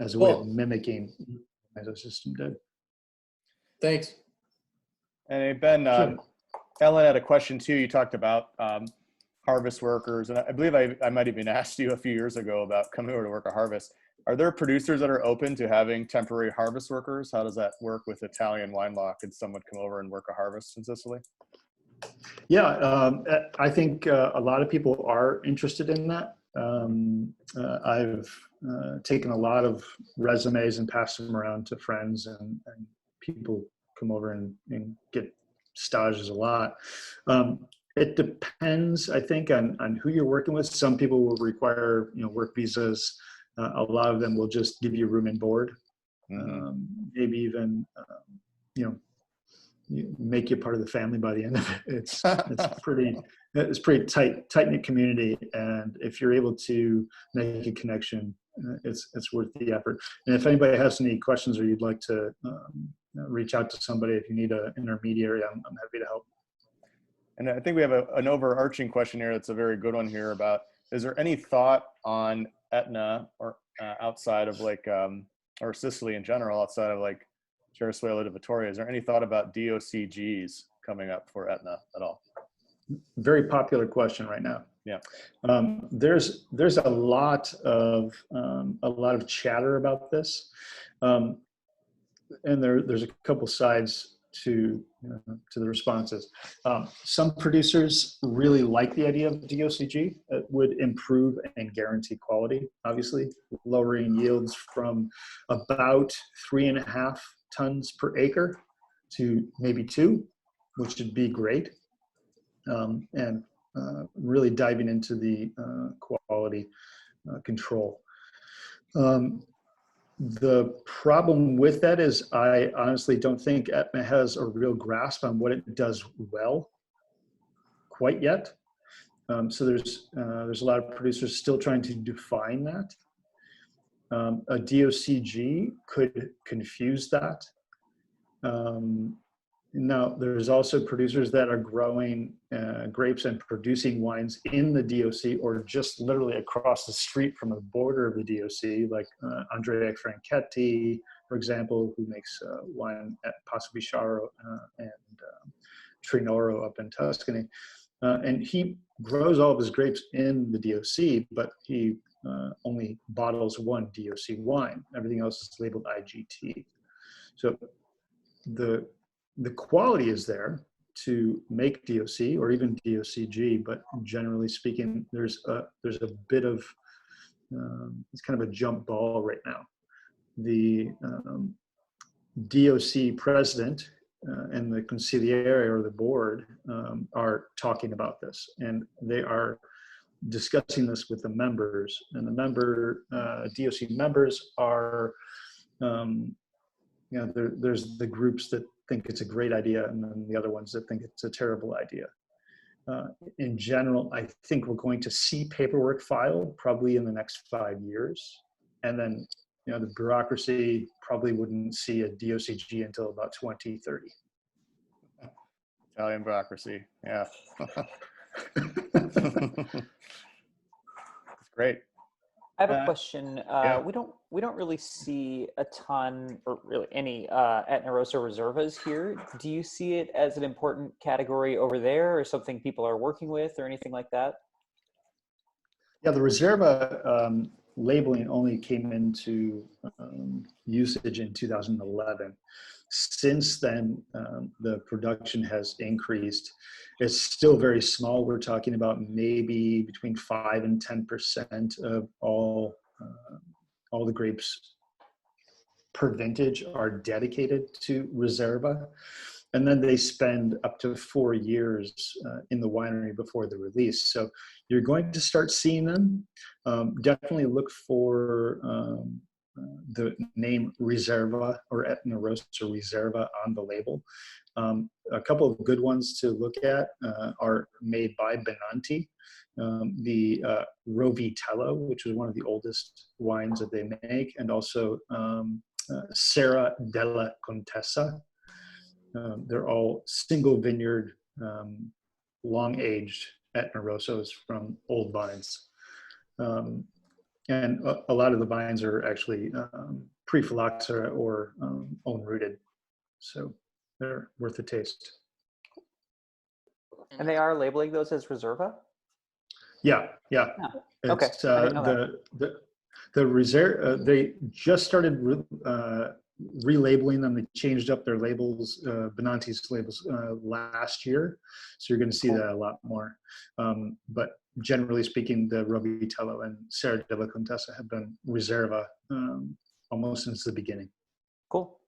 as a way of mimicking as a system did. Thanks. And hey, Ben, Sure. Ellen had a question too. You talked about harvest workers, and I believe I might have even asked you a few years ago about coming over to work a harvest. Are there producers that are open to having temporary harvest workers? How does that work with Italian wine law? Could someone come over and work a harvest in Sicily? Yeah, I think a lot of people are interested in that. I've taken a lot of resumes and passed them around to friends, and people come over and get stages a lot. It depends, I think, on who you're working with. Some people will require, work visas. A lot of them will just give you room and board. Mm-hmm. Maybe even, make you part of the family by the end of it. It's pretty tight knit community, and if you're able to make a connection, it's worth the effort. And if anybody has any questions, or you'd like to reach out to somebody, if you need an intermediary, I'm happy to help. And I think we have an overarching question here that's a very good one here about, is there any thought on Etna or outside of or Sicily in general, outside of Cerasuolo de Vittoria, is there any thought about DOCGs coming up for Etna at all? Very popular question right now. Yeah. There's a lot of chatter about this, and there's a couple sides to the responses. Some producers really like the idea of DOCG. It would improve and guarantee quality, obviously, lowering yields from about 3.5 tons per acre to maybe 2, which would be great. And really diving into the quality control. The problem with that is I honestly don't think Etna has a real grasp on what it does well quite yet. So there's a lot of producers still trying to define that. A DOCG could confuse that. Now, there's also producers that are growing grapes and producing wines in the DOC, or just literally across the street from the border of the DOC, like Andrea Franchetti, for example, who makes wine at Passobisciaro and Trinoro up in Tuscany. And he grows all of his grapes in the DOC, but he only bottles one DOC wine. Everything else is labeled IGT. So the quality is there to make DOC or even DOCG, but generally speaking, there's a bit of it's kind of a jump ball right now. The DOC president and the consigliere, or the board, are talking about this, and they are discussing this with the members. And the DOC members are, there's the groups that think it's a great idea, and then the other ones that think it's a terrible idea. In general, I think we're going to see paperwork filed probably in the next 5 years, and then the bureaucracy probably wouldn't see a DOCG until about 2030. Italian bureaucracy, yeah. That's great. I have a question. Yeah. We don't really see a ton, or really any Etna Rosso Reservas here. Do you see it as an important category over there, or something people are working with, or anything like that? Yeah, the Reserva labeling only came into usage in 2011. Since then, the production has increased. It's still very small. We're talking about maybe between 5 and 10% of all the grapes per vintage are dedicated to Reserva. And then they spend up to 4 years in the winery before the release. So you're going to start seeing them. Definitely look for the name Reserva or Etna Rosa Reserva on the label. A couple of good ones to look at are made by Benanti. The Rovitello, which is one of the oldest wines that they make, and also Serra della Contessa. They're all single vineyard, long-aged Etna Rosos from old vines. And a lot of the vines are actually pre-phylloxera or own-rooted. So they're worth a taste. And they are labeling those as Reserva? Yeah. Oh, okay. It's I didn't know that. the reserve. They just started relabeling them. They changed up their labels, Benanti's labels, last year. So you're going to see that a lot more. But generally speaking, the Rovitello and Serra della Contessa have been Reserva almost since the beginning. Cool.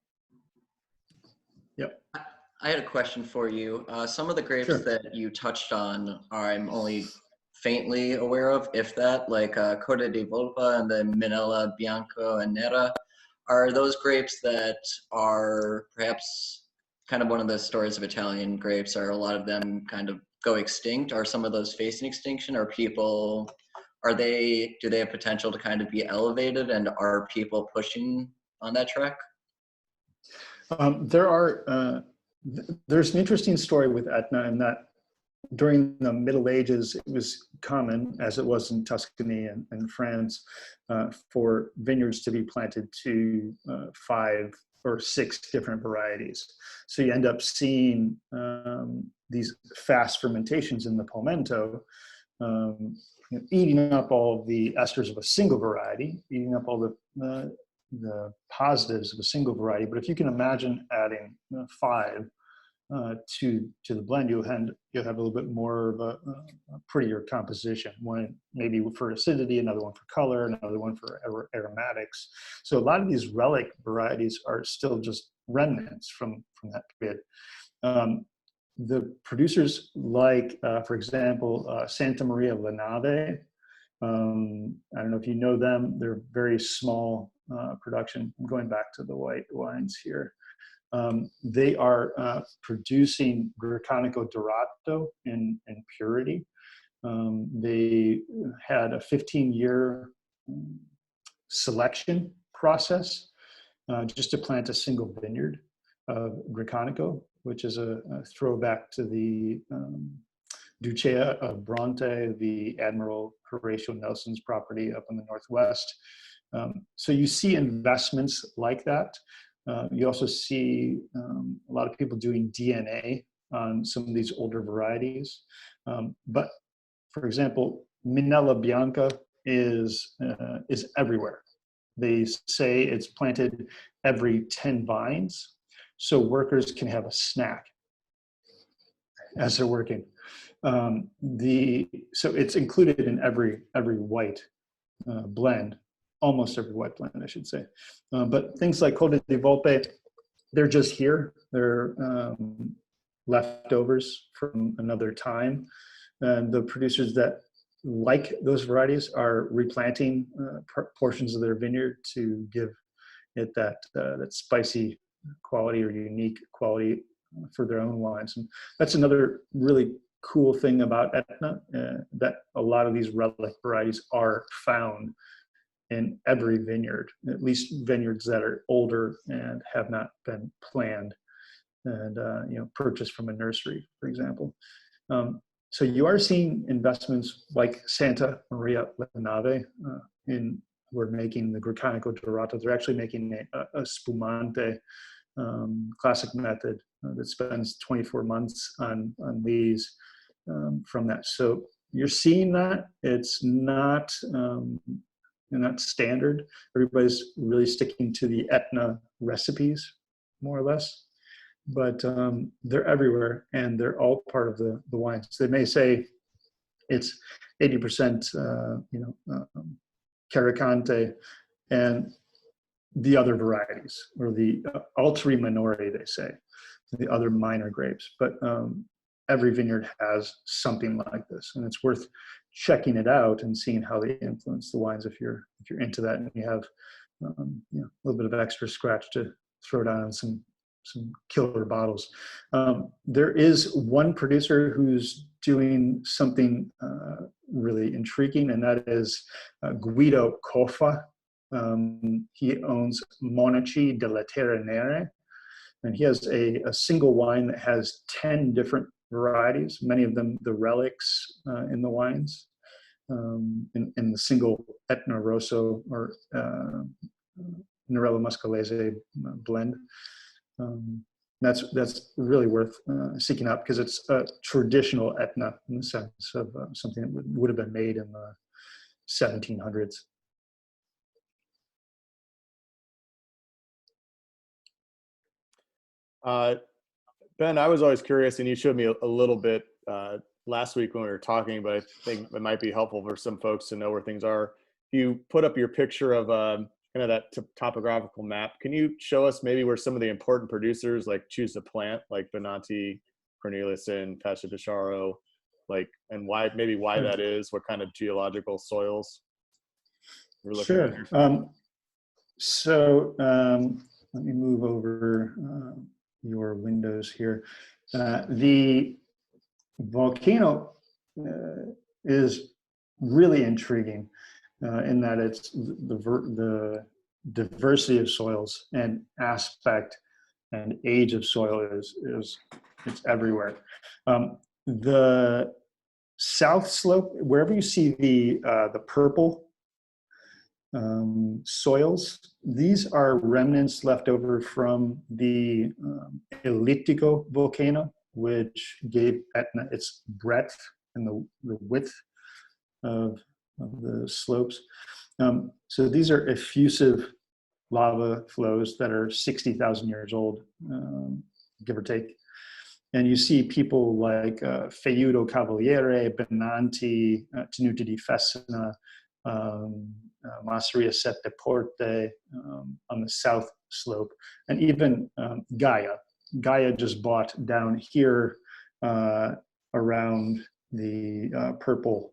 Yep. I had a question for you. Some of the grapes Sure. that you touched on, I'm only faintly aware of, if that, like Coda di Volpa and the Minella Bianco and Nera. Are those grapes that are perhaps kind of one of the stories of Italian grapes? Are a lot of them kind of go extinct? Are some of those facing extinction? Do they have potential to kind of be elevated, and are people pushing on that track? There's an interesting story with Etna in that during the Middle Ages, it was common, as it was in Tuscany and France, for vineyards to be planted to 5 or 6 different varieties. So you end up seeing these fast fermentations in the Palmento, eating up all the esters of a single variety, eating up all the positives of a single variety. But if you can imagine adding 5 to the blend, you'll have a little bit more of a prettier composition. One maybe for acidity, another one for color, another one for aromatics. So a lot of these relic varieties are still just remnants from that period. The producers like, for example, Santa Maria La Nave. I don't know if you know them. They're very small production. I'm going back to the white wines here. They are producing Gricanico Dorato in purity. They had a 15-year selection process just to plant a single vineyard of Gricanico, which is a throwback to the Ducea of Bronte, the Admiral Horatio Nelson's property up in the Northwest. So you see investments like that. You also see a lot of people doing DNA on some of these older varieties. But for example, Minella Bianca is everywhere. They say it's planted every 10 vines, so workers can have a snack as they're working. So it's included in every white blend. Almost every white blend, I should say. But things like Coda di Volpe, they're just here. They're leftovers from another time. And the producers that like those varieties are replanting portions of their vineyard to give it that spicy quality or unique quality for their own wines. And that's another really cool thing about Etna, that a lot of these relic varieties are found in every vineyard, at least vineyards that are older and have not been planned and purchased from a nursery, for example. So you are seeing investments like Santa Maria La Nave we're making the Gricanico Dorato. They're actually making a spumante classic method that spends 24 months on these from that. So you're seeing that. It's not standard. Everybody's really sticking to the Etna recipes more or less. But they're everywhere, and they're all part of the wines. They may say it's 80%, Caricante, and the other varieties, or the alteri minori, they say, the other minor grapes. But every vineyard has something like this, and it's worth checking it out and seeing how they influence the wines if you're into that, and you have a little bit of extra scratch to throw down on some killer bottles. There is one producer who's doing something really intriguing, and that is Guido Coffa. He owns Monaci della Terra Nere, and he has a single wine that has 10 different varieties, many of them the relics in the wines, in the single Etna Rosso or Nerello Muscalese blend. That's really worth seeking out, because it's a traditional Etna in the sense of something that would have been made in the 1700s. Ben, I was always curious, and you showed me a little bit last week when we were talking, but I think it might be helpful for some folks to know where things are. You put up your picture of kind of that topographical map. Can you show us maybe where some of the important producers like choose to plant, like Benanti, Corneliuson, Pascha like, and why that is, what kind of geological soils we're looking at here? So let me move over your windows here. The volcano is really intriguing in that it's the diversity of soils and aspect and age of soil is it's everywhere. The south slope, wherever you see the purple soils, these are remnants left over from the Ellittico volcano, which gave Etna its breadth and the width of the slopes. So these are effusive lava flows that are 60,000 years old, give or take. And you see people like Feudo Cavaliere, Benanti, Tenuta di Fessina, Masseria Sette Porte on the south slope, and even Gaia. Gaia just bought down here around the purple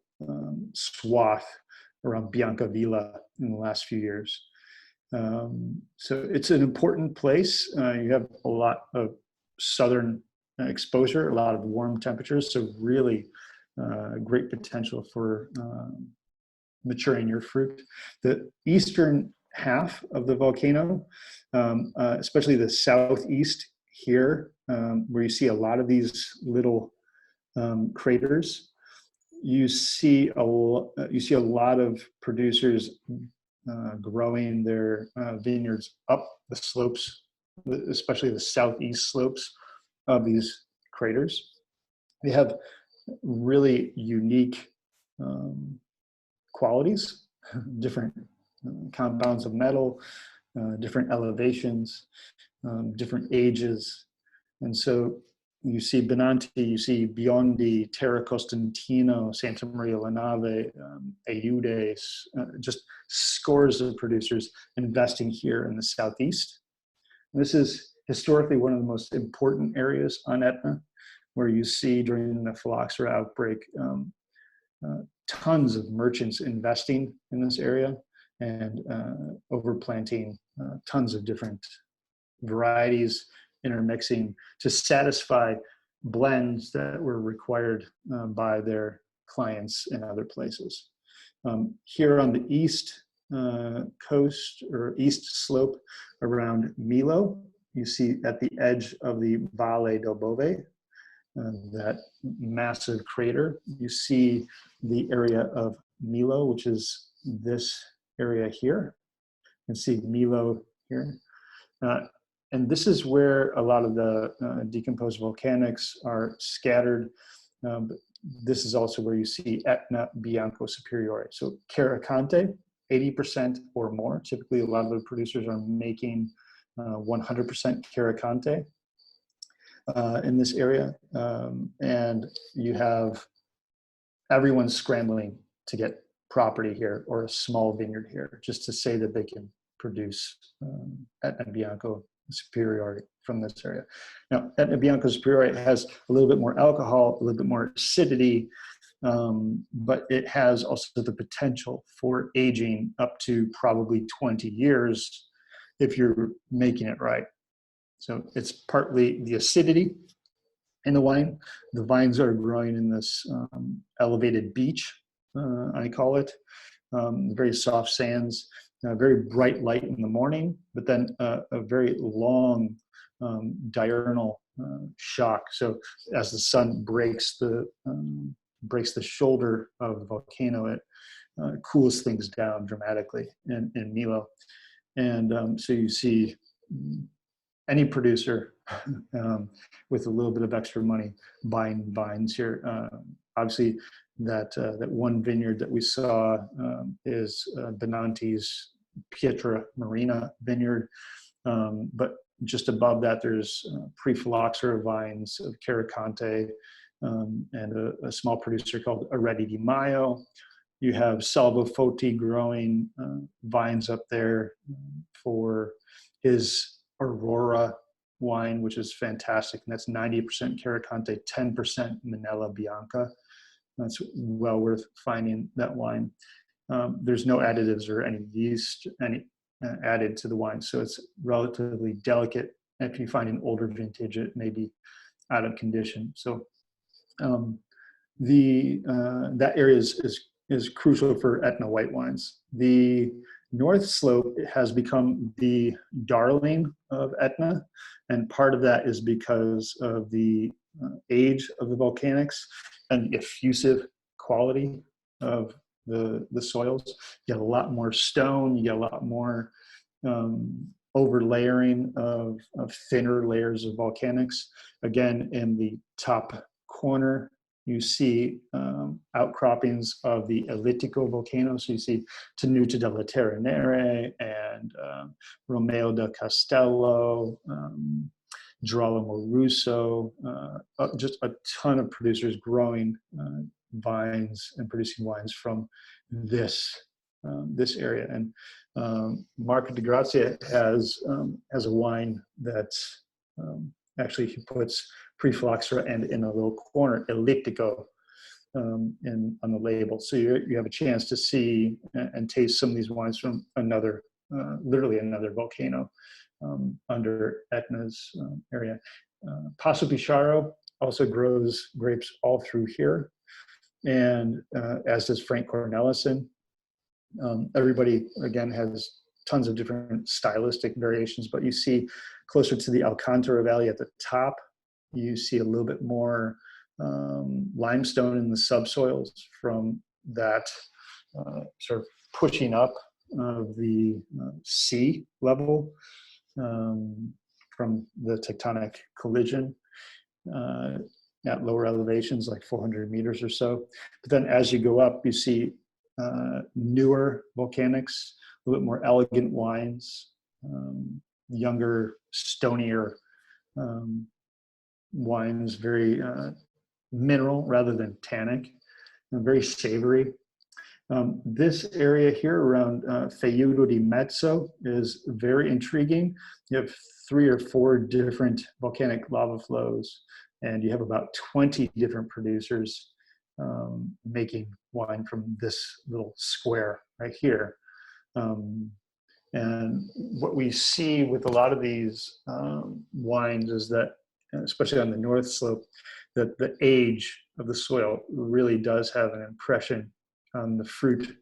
swath around Biancavilla in the last few years. So it's an important place. You have a lot of southern exposure, a lot of warm temperatures, so really great potential for maturing your fruit. The eastern half of the volcano, especially the southeast here, where you see a lot of these little craters, you see a lot of producers growing their vineyards up the slopes, especially the southeast slopes of these craters. They have really unique qualities, different compounds of metal, different elevations, different ages. And so you see Benanti, you see Biondi, Terra Costantino, Santa Maria La Nave, Aiude, just scores of producers investing here in the southeast. And this is historically one of the most important areas on Etna, where you see during the phylloxera outbreak tons of merchants investing in this area and overplanting tons of different varieties, intermixing to satisfy blends that were required by their clients in other places. Here on the east coast or east slope around Milo, you see at the edge of the Valle del Bove, that massive crater, you see the area of Milo, which is this area here. You can see Milo here. And this is where a lot of the decomposed volcanics are scattered. This is also where you see Etna Bianco Superiore. So Caricante, 80% or more. Typically, a lot of the producers are making 100% Caricante in this area. And you have everyone scrambling to get property here or a small vineyard here just to say that they can produce Etna Bianco Superiore from this area. Now, Etna Bianco Superiore has a little bit more alcohol, a little bit more acidity, but it has also the potential for aging up to probably 20 years if you're making it right. So it's partly the acidity in the wine. The vines are growing in this elevated beach, I call it, very soft sands, very bright light in the morning, but then a very long diurnal shock. So as the sun breaks the shoulder of the volcano, it cools things down dramatically in Milo. And so you see any producer with a little bit of extra money buying vines here. Obviously, that one vineyard that we saw is Benanti's Pietra Marina vineyard, but just above that, there's pre-phylloxera vines of Caricante and a small producer called Areti di Maio. You have Salvo Foti growing vines up there for his Aurora wine, which is fantastic. And that's 90% Caricante, 10% Minella Bianca. That's well worth finding that wine. There's no additives or any yeast added to the wine, so it's relatively delicate. If you find an older vintage, it may be out of condition. So that area is crucial for Etna white wines. The North Slope has become the darling of Etna, and part of that is because of the age of the volcanics and the effusive quality of the soils. You get a lot more stone, you get a lot more overlayering of thinner layers of volcanics. Again, in the top corner, you see outcroppings of the Ellittico volcano. So you see Tenuta della Terranere and Romeo da Castello, Girolamo Russo, just a ton of producers growing vines and producing wines from this area. And Marco di Grazia has a wine that's actually he puts pre-phylloxera and in a little corner Ellittico on the label. So you have a chance to see and taste some of these wines from another, literally another volcano under Etna's area. Passo Picciaro also grows grapes all through here, and as does Frank Cornelissen. Everybody, again, has tons of different stylistic variations, but you see closer to the Alcantara Valley at the top, you see a little bit more limestone in the subsoils from that sort of pushing up of the sea level from the tectonic collision at lower elevations, like 400 meters or so. But then as you go up, you see newer volcanics, a little bit more elegant wines, younger, stonier wines, very mineral rather than tannic, and very savory. This area here around Feudo di Mezzo is very intriguing. You have 3 or 4 different volcanic lava flows, and you have about 20 different producers making wine from this little square right here. And what we see with a lot of these wines is that, especially on the North Slope, that the age of the soil really does have an impression on the fruit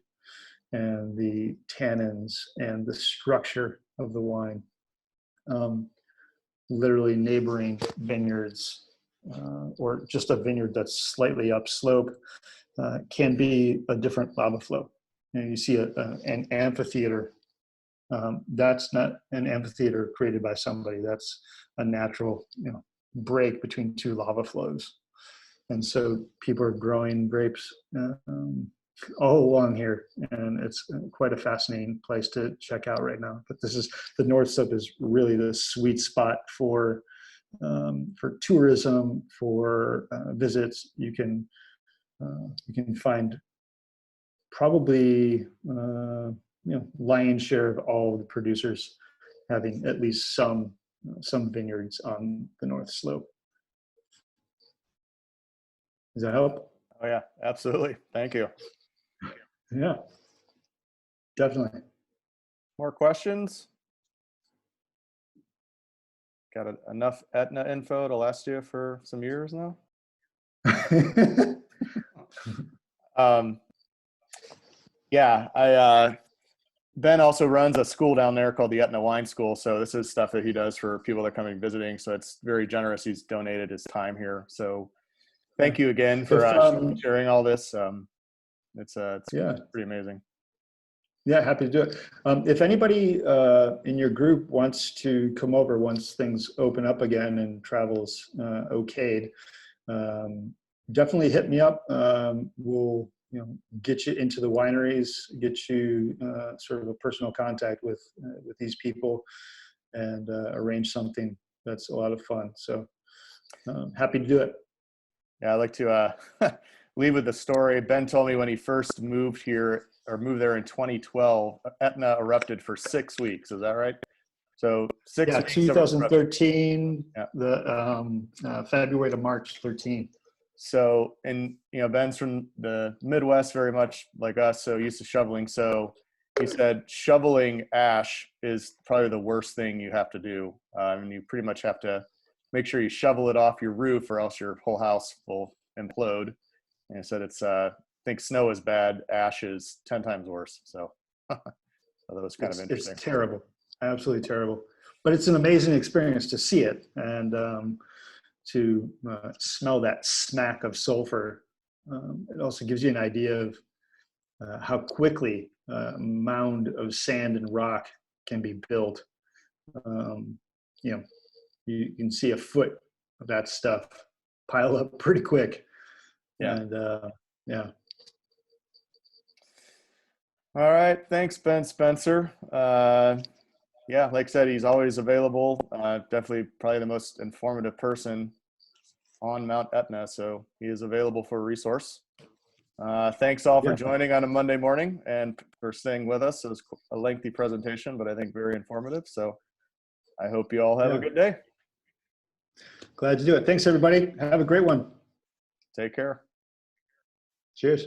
and the tannins and the structure of the wine. Literally neighboring vineyards or just a vineyard that's slightly upslope can be a different lava flow. And you see an amphitheater. That's not an amphitheater created by somebody. That's a natural, break between 2 lava flows. And so people are growing grapes all along here, and it's quite a fascinating place to check out right now. But this is the North Slope is really the sweet spot for tourism, for visits. You can find probably lion's share of all of the producers having at least some vineyards on the North Slope. Does that help? Oh yeah, absolutely. Thank you. Yeah, definitely. More questions? Got enough Etna info to last you for some years now? Yeah, Ben also runs a school down there called the Etna Wine School. So this is stuff that he does for people that are coming visiting. So it's very generous. He's donated his time here. So thank you again for sharing all this. It's pretty amazing. Yeah, happy to do it. If anybody in your group wants to come over once things open up again and travel's okayed, definitely hit me up. We'll get you into the wineries, get you sort of a personal contact with these people, and arrange something that's a lot of fun. So happy to do it. Yeah, I'd like to leave with the story. Ben told me when he first moved here, or moved there in 2012, Etna erupted for 6 weeks. Is that right? So 6 weeks. 2013, the February to March 13. So, and Ben's from the Midwest, very much like us, so used to shoveling. So he said shoveling ash is probably the worst thing you have to do. And you pretty much have to make sure you shovel it off your roof, or else your whole house will implode. And he said it's I think snow is bad, ash is 10 times worse. So that was kind of interesting. It's terrible, absolutely terrible. But it's an amazing experience to see it and to smell that smack of sulfur. It also gives you an idea of how quickly a mound of sand and rock can be built. You can see a foot of that stuff pile up pretty quick. Yeah. And yeah. All right. Thanks, Ben Spencer. Yeah, like I said, he's always available. Definitely probably the most informative person on Mount Etna. So he is available for a resource. Thanks all for joining on a Monday morning and for staying with us. It was a lengthy presentation, but I think very informative. So I hope you all have a good day. Glad to do it. Thanks, everybody. Have a great one. Take care. Cheers.